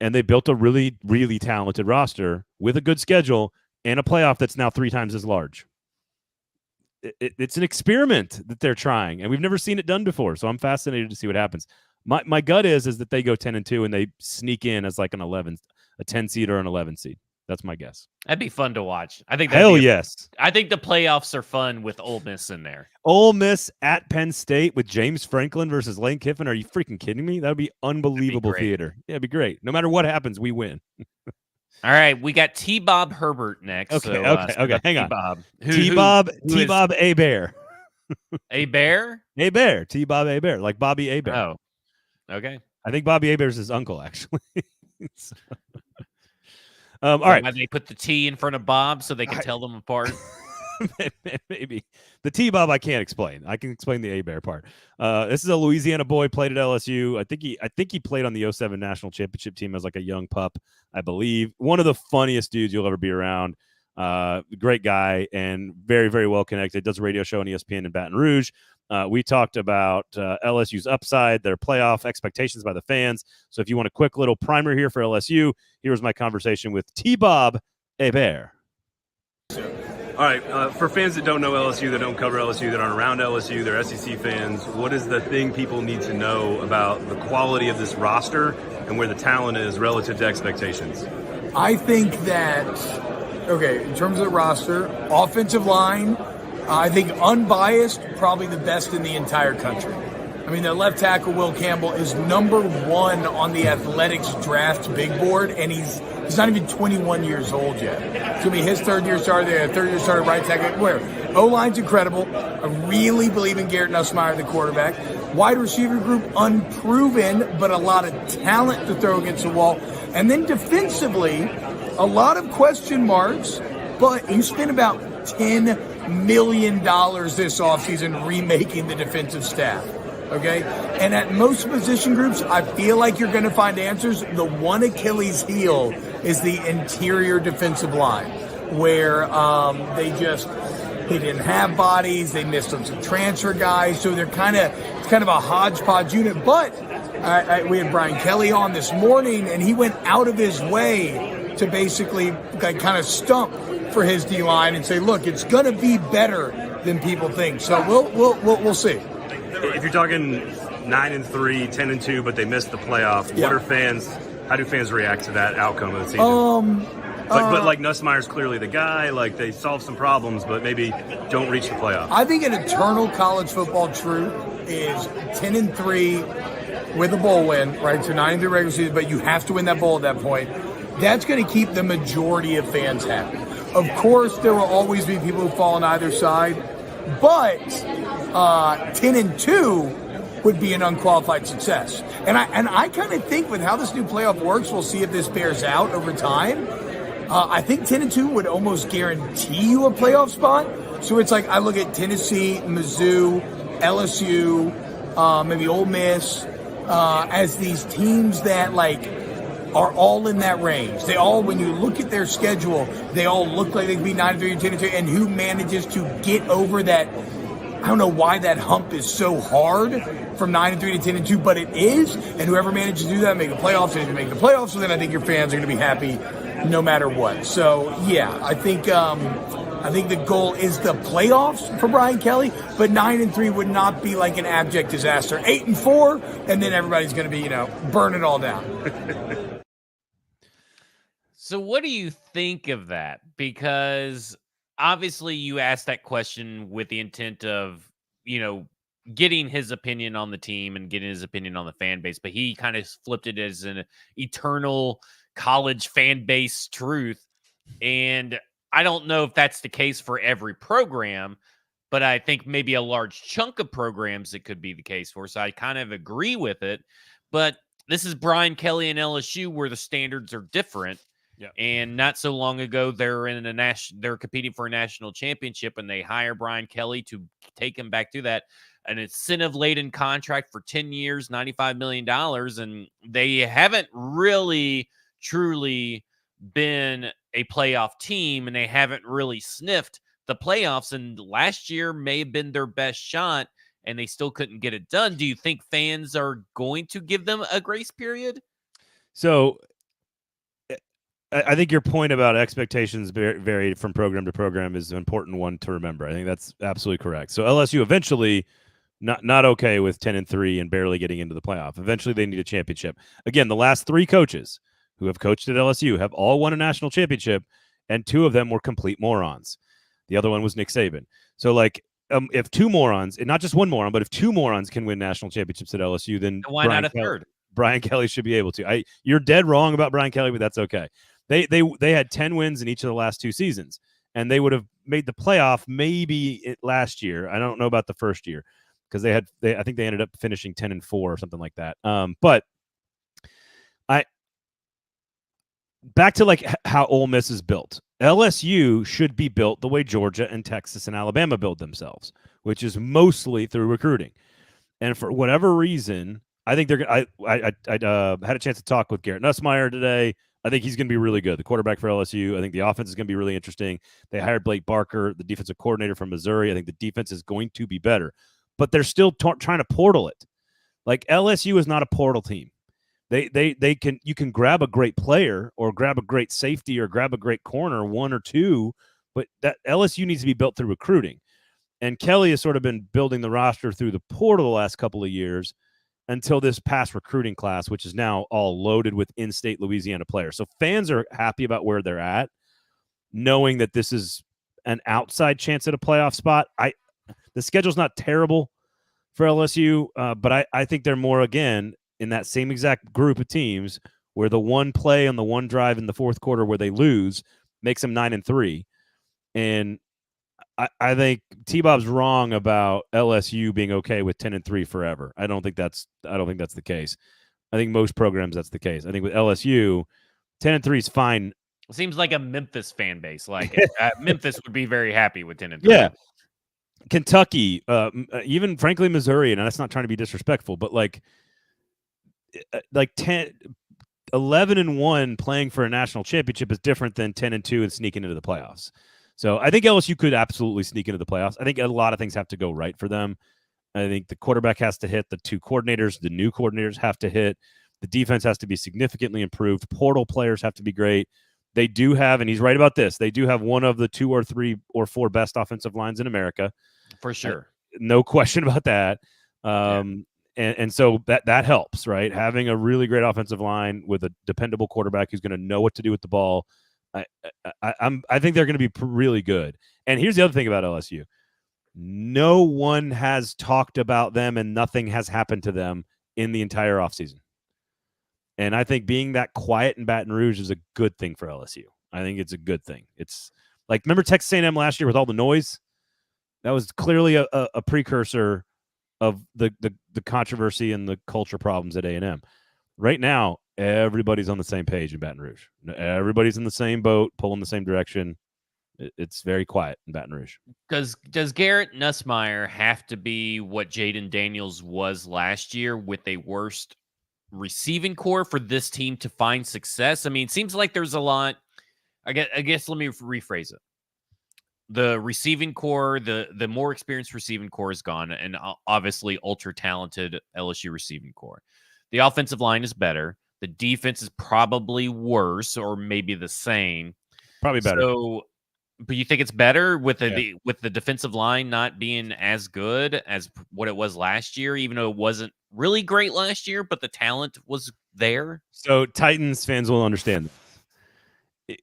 Speaker 1: And they built a really, really talented roster with a good schedule and a playoff that's now 3 times as large. It's an experiment that they're trying, and we've never seen it done before. So I'm fascinated to see what happens. My gut is that they go 10-2 and they sneak in as like a 10 seed or an 11 seed. That's my guess.
Speaker 2: That'd be fun to watch. I think.
Speaker 1: Yes.
Speaker 2: I think the playoffs are fun with Ole Miss in there.
Speaker 1: Ole Miss at Penn State with James Franklin versus Lane Kiffin. Are you freaking kidding me? That would be unbelievable theater. Yeah, it'd be great. No matter what happens, we win.
Speaker 2: All right, we got T-Bob Herbert next.
Speaker 1: Okay,
Speaker 2: so,
Speaker 1: okay. Hang on.
Speaker 2: T-Bob.
Speaker 1: T-Bob A-Bear.
Speaker 2: A-Bear?
Speaker 1: A-Bear. T-Bob A-Bear, like Bobby A-Bear.
Speaker 2: Oh, okay.
Speaker 1: I think Bobby A-Bear's his uncle, actually. All right.
Speaker 2: They put the T in front of Bob so they can tell them apart.
Speaker 1: Maybe the T-Bob I can't explain. I can explain the A-Bear part. This is a Louisiana boy, played at LSU. I think he played on the 07 national championship team as like a young pup, I believe. One of the funniest dudes you'll ever be around. Great guy and very, very well connected. Does a radio show on ESPN in Baton Rouge. We talked about LSU's upside, their playoff expectations by the fans. So if you want a quick little primer here for LSU, here's my conversation with T-Bob A-Bear.
Speaker 4: All right, for fans that don't know LSU, that don't cover LSU, that aren't around LSU, they're SEC fans, what is the thing people need to know about the quality of this roster and where the talent is relative to expectations?
Speaker 6: I think that, in terms of the roster, offensive line, I think unbiased, probably the best in the entire country. I mean, their left tackle, Will Campbell, is number 1 on the Athletics draft big board, and he's not even 21 years old yet. It's going to be his third-year starter. They have a third-year starter right tackle. Where O-line's incredible. I really believe in Garrett Nussmeier, the quarterback. Wide receiver group, unproven, but a lot of talent to throw against the wall. And then defensively, a lot of question marks, but you spent about $10 million this offseason remaking the defensive staff. Okay? And at most position groups, I feel like you're going to find answers. The one Achilles heel is the interior defensive line, where they didn't have bodies. They missed on some transfer guys. So it's kind of a hodgepodge unit. But we had Brian Kelly on this morning, and he went out of his way to basically kind of stump for his D-line and say, look, it's going to be better than people think. So we'll see.
Speaker 4: If you're talking 9-3, 10-2, but they missed the playoff, how do fans react to that outcome of the season? But like Nussmeier's clearly the guy, like they solved some problems, but maybe don't reach the playoff.
Speaker 6: I think an eternal college football truth is 10-3 with a bowl win, right? So 9-3 regular season, but you have to win that bowl at that point. That's going to keep the majority of fans happy. Of course, there will always be people who fall on either side, but 10-2 would be an unqualified success. And I kind of think with how this new playoff works, we'll see if this bears out over time. I think 10-2 would almost guarantee you a playoff spot. So it's like I look at Tennessee, Mizzou, LSU, maybe Ole Miss as these teams that are all in that range. They all, when you look at their schedule, they all look like they could be 9-3 and 10-2. And who manages to get over that? I don't know why that hump is so hard from 9-3 to 10-2, but it is. And whoever manages to do that, make the playoffs, and make the playoffs, so then I think your fans are going to be happy no matter what. So yeah, I think the goal is the playoffs for Brian Kelly, but 9-3 would not be like an abject disaster. 8-4, and then everybody's going to be, burn it all down.
Speaker 2: So what do you think of that? Because obviously you asked that question with the intent of, getting his opinion on the team and getting his opinion on the fan base, but he kind of flipped it as an eternal college fan base truth. And I don't know if that's the case for every program, but I think maybe a large chunk of programs it could be the case for. So I kind of agree with it. But this is Brian Kelly and LSU where the standards are different.
Speaker 1: Yeah.
Speaker 2: And not so long ago, they're competing for a national championship, and they hire Brian Kelly to take him back to that. An incentive-laden contract for 10 years, $95 million. And they haven't really, truly been a playoff team, and they haven't really sniffed the playoffs. And last year may have been their best shot, and they still couldn't get it done. Do you think fans are going to give them a grace period?
Speaker 1: So I think your point about expectations vary from program to program is an important one to remember. I think that's absolutely correct. So LSU eventually not okay with 10-3 and barely getting into the playoff. Eventually they need a championship. Again, the last 3 coaches who have coached at LSU have all won a national championship, and 2 of them were complete morons. The other one was Nick Saban. So if 2 morons, and not just one moron, but if 2 morons can win national championships at LSU, then
Speaker 2: why not a third?
Speaker 1: Brian Kelly should be able to. You're dead wrong about Brian Kelly, but that's okay. They had 10 wins in each of the last 2 seasons, and they would have made the playoff maybe last year. I don't know about the first year because I think they ended up finishing 10-4 or something like that. But back to like how Ole Miss is built. LSU should be built the way Georgia and Texas and Alabama build themselves, which is mostly through recruiting. And for whatever reason, I think they're going to. I had a chance to talk with Garrett Nussmeier today. I think he's going to be really good. The quarterback for LSU. I think the offense is going to be really interesting. They hired Blake Barker, the defensive coordinator from Missouri. I think the defense is going to be better, but they're still trying to portal it. Like LSU is not a portal team. They can, you can grab a great player or grab a great safety or grab a great corner, one or two, but that LSU needs to be built through recruiting. And Kelly has sort of been building the roster through the portal the last couple of years until this past recruiting class, which is now all loaded with in-state Louisiana players. So fans are happy about where they're at, knowing that this is an outside chance at a playoff spot. The schedule's not terrible for LSU, but I think they're more, again, in that same exact group of teams where the one play on the one drive in the fourth quarter where they lose makes them 9-3. And I think T-Bob's wrong about LSU being okay with 10-3 forever. I don't think that's the case. I think most programs that's the case. I think with LSU, 10-3 is fine.
Speaker 2: It seems like a Memphis fan base. Like Memphis would be very happy with 10-3.
Speaker 1: Yeah. Kentucky, even frankly Missouri, and that's not trying to be disrespectful, but like 11-1 playing for a national championship is different than 10-2 and sneaking into the playoffs. So I think LSU could absolutely sneak into the playoffs. I think a lot of things have to go right for them. I think the quarterback has to hit. The two coordinators, the new coordinators have to hit. The defense has to be significantly improved. Portal players have to be great. They do have, and he's right about this, they do have one of the 2 or 3 or 4 best offensive lines in America.
Speaker 2: For sure.
Speaker 1: No question about that. And so that helps, right? Having a really great offensive line with a dependable quarterback who's going to know what to do with the ball. I think they're going to be really good. And here's the other thing about LSU. No one has talked about them and nothing has happened to them in the entire offseason. And I think being that quiet in Baton Rouge is a good thing for LSU. I think it's a good thing. It's like, remember Texas A&M last year with all the noise? That was clearly a precursor of the controversy and the culture problems at A&M. Right now, everybody's on the same page in Baton Rouge. Everybody's in the same boat, pulling the same direction. It's very quiet in Baton Rouge.
Speaker 2: Does Garrett Nussmeier have to be what Jaden Daniels was last year with a worst receiving core for this team to find success? I mean, it seems like there's a lot. I guess let me rephrase it. The receiving core, the more experienced receiving core is gone, and obviously ultra talented LSU receiving core. The offensive line is better. The defense is probably worse or maybe the same.
Speaker 1: Probably better.
Speaker 2: So, but you think it's better with the defensive line not being as good as what it was last year, even though it wasn't really great last year, but the talent was there?
Speaker 1: So Titans fans will understand.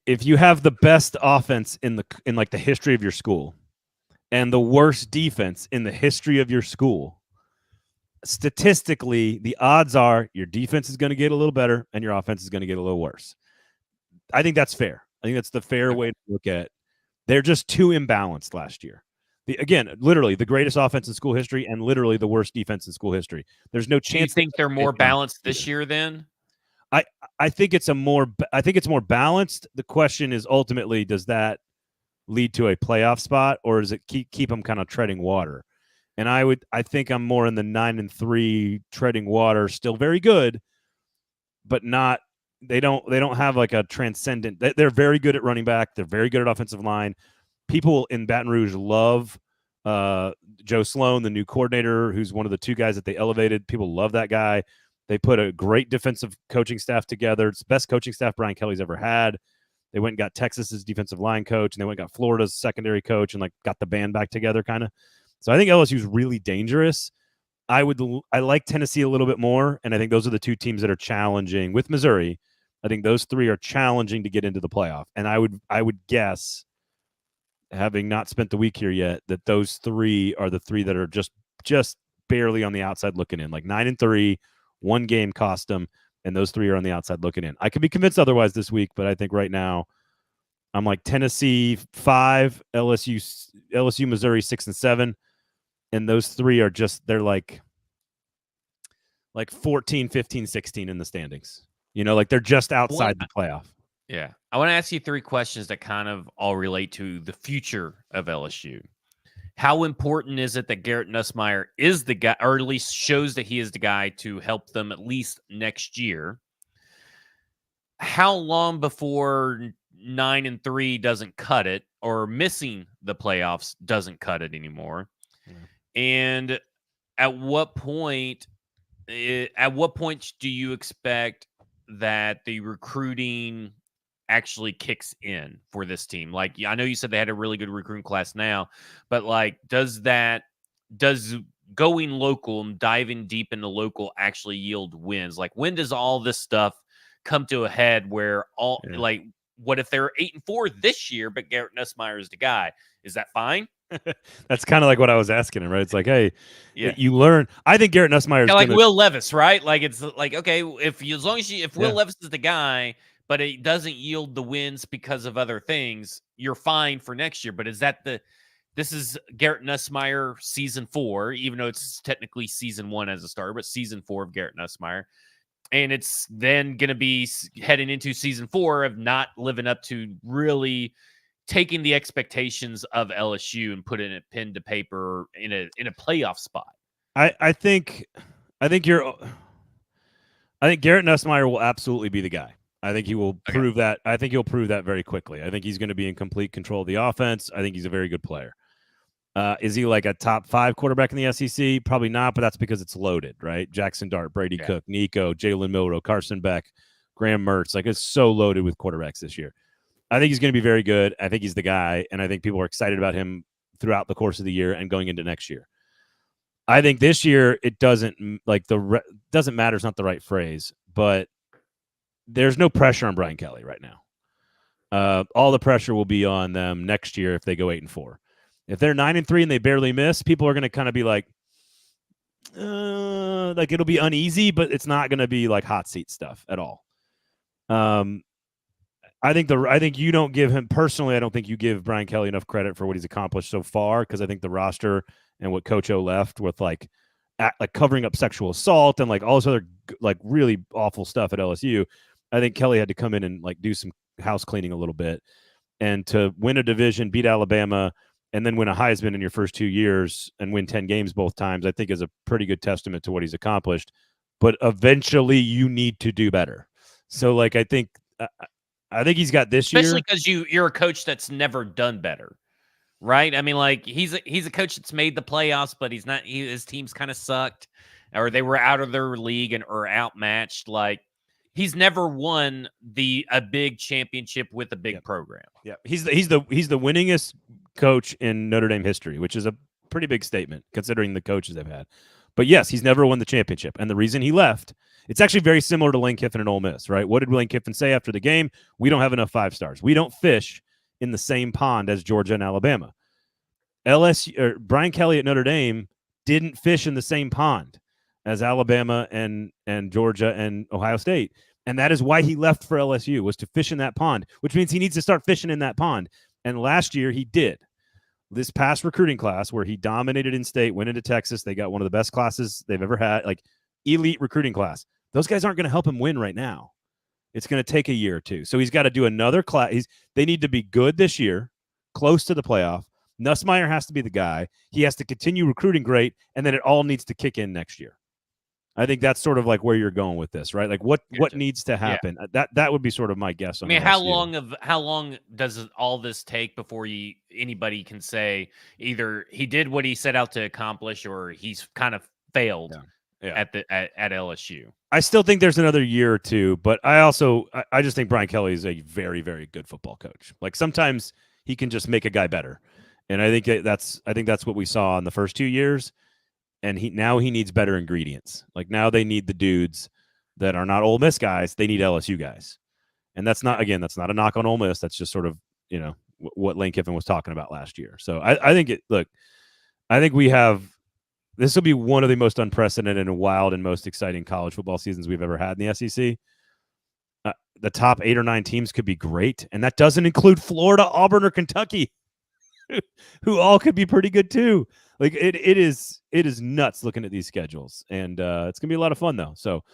Speaker 1: If you have the best offense in like the history of your school and the worst defense in the history of your school, statistically, the odds are your defense is going to get a little better and your offense is going to get a little worse. I think that's fair. I think that's the fair way to look at it. They're just too imbalanced last year. Again, literally the greatest offense in school history and literally the worst defense in school history. There's no chance.
Speaker 2: Do you think they're more balanced this year then?
Speaker 1: I think it's more balanced. The question is ultimately, does that lead to a playoff spot or does it keep them kind of treading water? And I think I'm more in the 9-3 treading water, still very good, but not. They don't have like a transcendent. They're very good at running back. They're very good at offensive line. People in Baton Rouge love Joe Sloan, the new coordinator, who's one of the 2 guys that they elevated. People love that guy. They put a great defensive coaching staff together. It's the best coaching staff Brian Kelly's ever had. They went and got Texas's defensive line coach, and they went and got Florida's secondary coach, and like got the band back together, kind of. So I think LSU's really dangerous. I like Tennessee a little bit more, and I think those are the 2 teams that are challenging with Missouri. I think those 3 are challenging to get into the playoff, and I would guess, having not spent the week here yet, that those 3 are the 3 that are just barely on the outside looking in, like 9-3. 1 game cost them, and those 3 are on the outside looking in. I could be convinced otherwise this week, but I think right now I'm like Tennessee 5, LSU, Missouri 6 and 7, and those 3 are just they're like 14, 15, 16 in the standings. You know, like they're just outside the playoff.
Speaker 2: Yeah. I want to ask you 3 questions that kind of all relate to the future of LSU. How important is it that Garrett Nussmeier is the guy, or at least shows that he is the guy to help them at least next year? How long before 9-3 doesn't cut it, or missing the playoffs doesn't cut it anymore?
Speaker 1: Yeah.
Speaker 2: And at what point do you expect that the recruiting actually kicks in for this team? Like, I know you said they had a really good recruiting class now, but like, does going local and diving deep into local actually yield wins? Like, when does all this stuff come to a head where like, what if they're 8-4 this year, but Garrett Nussmeier is the guy? Is that fine?
Speaker 1: That's kind of like what I was asking him, right? It's like, hey,
Speaker 2: Yeah.
Speaker 1: you learn. I think Garrett Nussmeier is
Speaker 2: Like
Speaker 1: gonna,
Speaker 2: Will Levis, right? Like, it's like, okay, if Will
Speaker 1: Yeah.
Speaker 2: Levis is the guy, but it doesn't yield the wins because of other things, you're fine for next year. But this is Garrett Nussmeier season 4, even though it's technically season 1 as a starter, but season 4 of Garrett Nussmeier. And it's then going to be heading into season 4 of not living up to really taking the expectations of LSU and putting it pen to paper in a playoff spot.
Speaker 1: I think Garrett Nussmeier will absolutely be the guy. I think he will prove that. I think he'll prove that very quickly. I think he's going to be in complete control of the offense. I think he's a very good player. Is he like a top 5 quarterback in the SEC? Probably not, but that's because it's loaded, right? Jackson Dart, Brady Cook, Nico, Jalen Milroe, Carson Beck, Graham Mertz. Like, it's so loaded with quarterbacks this year. I think he's going to be very good. I think he's the guy, and I think people are excited about him throughout the course of the year and going into next year. I think this year it doesn't doesn't matter. It's not the right phrase, but there's no pressure on Brian Kelly right now. All the pressure will be on them next year if they go 8-4. If they're 9-3 and they barely miss, people are going to kind of be like it'll be uneasy, but it's not going to be like hot seat stuff at all. I think you don't give him personally. I don't think you give Brian Kelly enough credit for what he's accomplished so far, because I think the roster and what Coach O left with like covering up sexual assault and like all this other like really awful stuff at LSU. I think Kelly had to come in and like do some house cleaning a little bit, and to win a division, beat Alabama, and then win a Heisman in your first 2 years and win 10 games both times, I think is a pretty good testament to what he's accomplished. But eventually you need to do better. So like, I think he's got this year.
Speaker 2: Especially because you're a coach that's never done better, right? I mean, like, he's a coach that's made the playoffs, but he's not. His team's kind of sucked, or they were out of their league or outmatched. Like, he's never won a big championship with a big program.
Speaker 1: Yeah, he's the winningest coach in Notre Dame history, which is a pretty big statement considering the coaches they've had. But yes, he's never won the championship, and the reason he left. It's actually very similar to Lane Kiffin and Ole Miss, right? What did Lane Kiffin say after the game? We don't have enough 5 stars. We don't fish in the same pond as Georgia and Alabama. Brian Kelly at Notre Dame didn't fish in the same pond as Alabama and Georgia and Ohio State. And that is why he left for LSU, was to fish in that pond, which means he needs to start fishing in that pond. And last year he did. This past recruiting class where he dominated in state, went into Texas. They got one of the best classes they've ever had, like elite recruiting class. Those guys aren't going to help him win right now. It's going to take a year or two. So he's got to do another class. They need to be good this year, close to the playoff. Nussmeier has to be the guy. He has to continue recruiting great, and then it all needs to kick in next year. I think that's sort of like where you're going with this, right? Like what needs to happen? Yeah. That would be sort of my guess on.
Speaker 2: I mean, how long does all this take before anybody can say either he did what he set out to accomplish or he's kind of failed at LSU?
Speaker 1: I still think there's another year or two, but I just think Brian Kelly is a very, very good football coach. Like, sometimes he can just make a guy better, and I think that's what we saw in the first 2 years. And now he needs better ingredients. Like, now they need the dudes that are not Ole Miss guys. They need LSU guys. And that's not a knock on Ole Miss. That's just sort of, what Lane Kiffin was talking about last year. So I think this will be one of the most unprecedented and wild and most exciting college football seasons we've ever had in the SEC. The top 8 or 9 teams could be great. And that doesn't include Florida, Auburn, or Kentucky, who all could be pretty good too. Like, it is nuts looking at these schedules, and it's gonna be a lot of fun though. So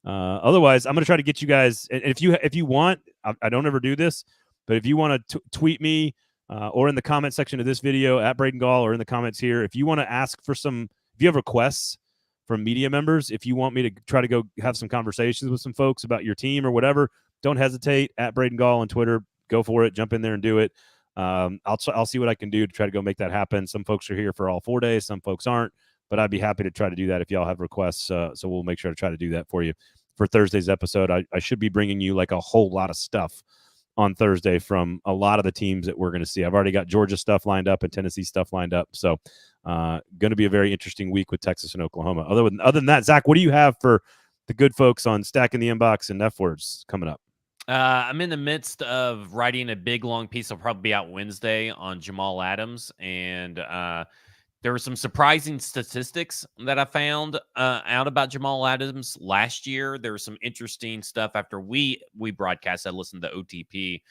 Speaker 1: Otherwise, I'm going to try to get you guys. And if you want, I don't ever do this, but if you want to tweet me or in the comment section of this video at Braden Gall or in the comments here, if you want to ask for if you have requests from media members, if you want me to try to go have some conversations with some folks about your team or whatever, don't hesitate at Braden Gall on Twitter. Go for it. Jump in there and do it. I'll see what I can do to try to go make that happen. Some folks are here for all 4 days. Some folks aren't, but I'd be happy to try to do that if y'all have requests. So we'll make sure to try to do that for you for Thursday's episode. I should be bringing you like a whole lot of stuff on Thursday from a lot of the teams that we're going to see. I've already got Georgia stuff lined up and Tennessee stuff lined up. So going to be a very interesting week with Texas and Oklahoma. Other than that, Zach, what do you have for the good folks on Stacking the Inbox and F Words coming up?
Speaker 2: I'm in the midst of writing a big, long piece. I'll probably be out Wednesday on Jamal Adams. And there were some surprising statistics that I found out about Jamal Adams last year. There was some interesting stuff after we broadcast. I listened to OTP,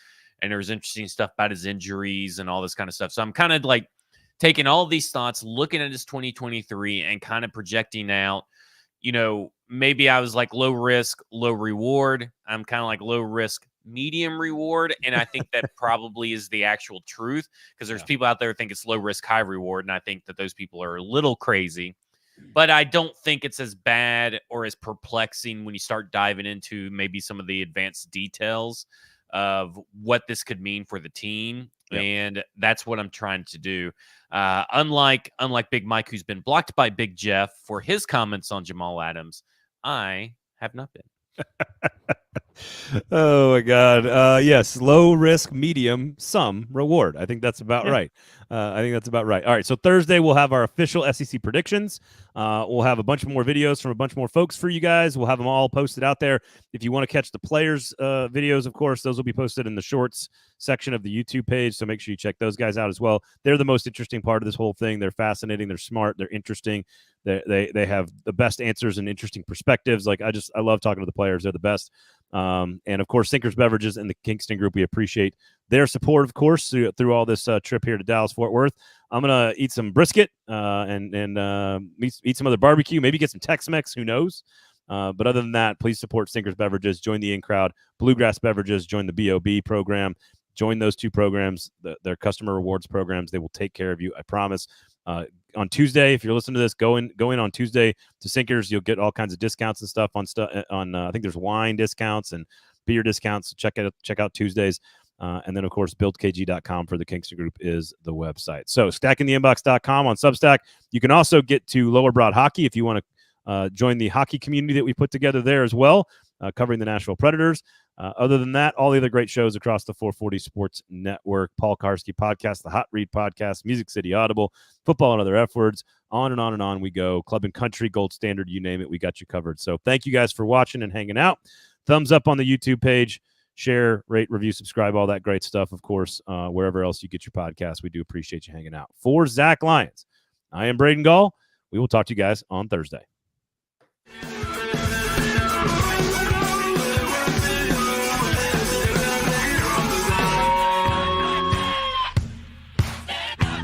Speaker 2: and there was interesting stuff about his injuries and all this kind of stuff. So I'm kind of like taking all of these thoughts, looking at his 2023 and kind of projecting out, maybe I was like low risk, low reward. I'm kind of like low risk, medium reward. And I think that probably is the actual truth, because there's people out there who think it's low risk, high reward. And I think that those people are a little crazy, but I don't think it's as bad or as perplexing when you start diving into maybe some of the advanced details of what this could mean for the team. Yep. And that's what I'm trying to do. Unlike Big Mike, who's been blocked by Big Jeff for his comments on Jamal Adams, I have not been.
Speaker 1: Oh my God. Yes. Low risk, medium, some reward. I think that's about right. All right. So Thursday we'll have our official SEC predictions. We'll have a bunch more videos from a bunch more folks for you guys. We'll have them all posted out there. If you want to catch the players' videos, of course, those will be posted in the shorts section of the YouTube page. So make sure you check those guys out as well. They're the most interesting part of this whole thing. They're fascinating. They're smart. They're interesting. They have the best answers and interesting perspectives. Like I love talking to the players. They're the best. And of course, Sinkers Beverages and the Kingston Group, we appreciate their support, of course, through all this trip here to Dallas-Fort Worth. I'm gonna eat some brisket and eat some other barbecue, maybe get some Tex-Mex, who knows. But other than that, please support Sinkers Beverages, join the in-crowd. Bluegrass Beverages, join the BOB program. Join those two programs, their customer rewards programs. They will take care of you, I promise. On Tuesday, if you're listening to this, go in on Tuesday to Sinkers. You'll get all kinds of discounts and stuff on I think there's wine discounts and beer discounts. So check out Tuesdays. And then, of course, buildkg.com for the Kingston Group is the website. So stackingtheinbox.com on Substack. You can also get to Lower Broad Hockey if you want to join the hockey community that we put together there as well, covering the Nashville Predators. Other than that, all the other great shows across the 440 Sports Network, Paul Karski Podcast, the Hot Read Podcast, Music City Audible, Football and Other F Words, on and on and on we go. Club and Country, Gold Standard, you name it, we got you covered. So thank you guys for watching and hanging out. Thumbs up on the YouTube page. Share, rate, review, subscribe, all that great stuff, of course, wherever else you get your podcast. We do appreciate you hanging out. For Zach Lyons, I am Braden Gall. We will talk to you guys on Thursday.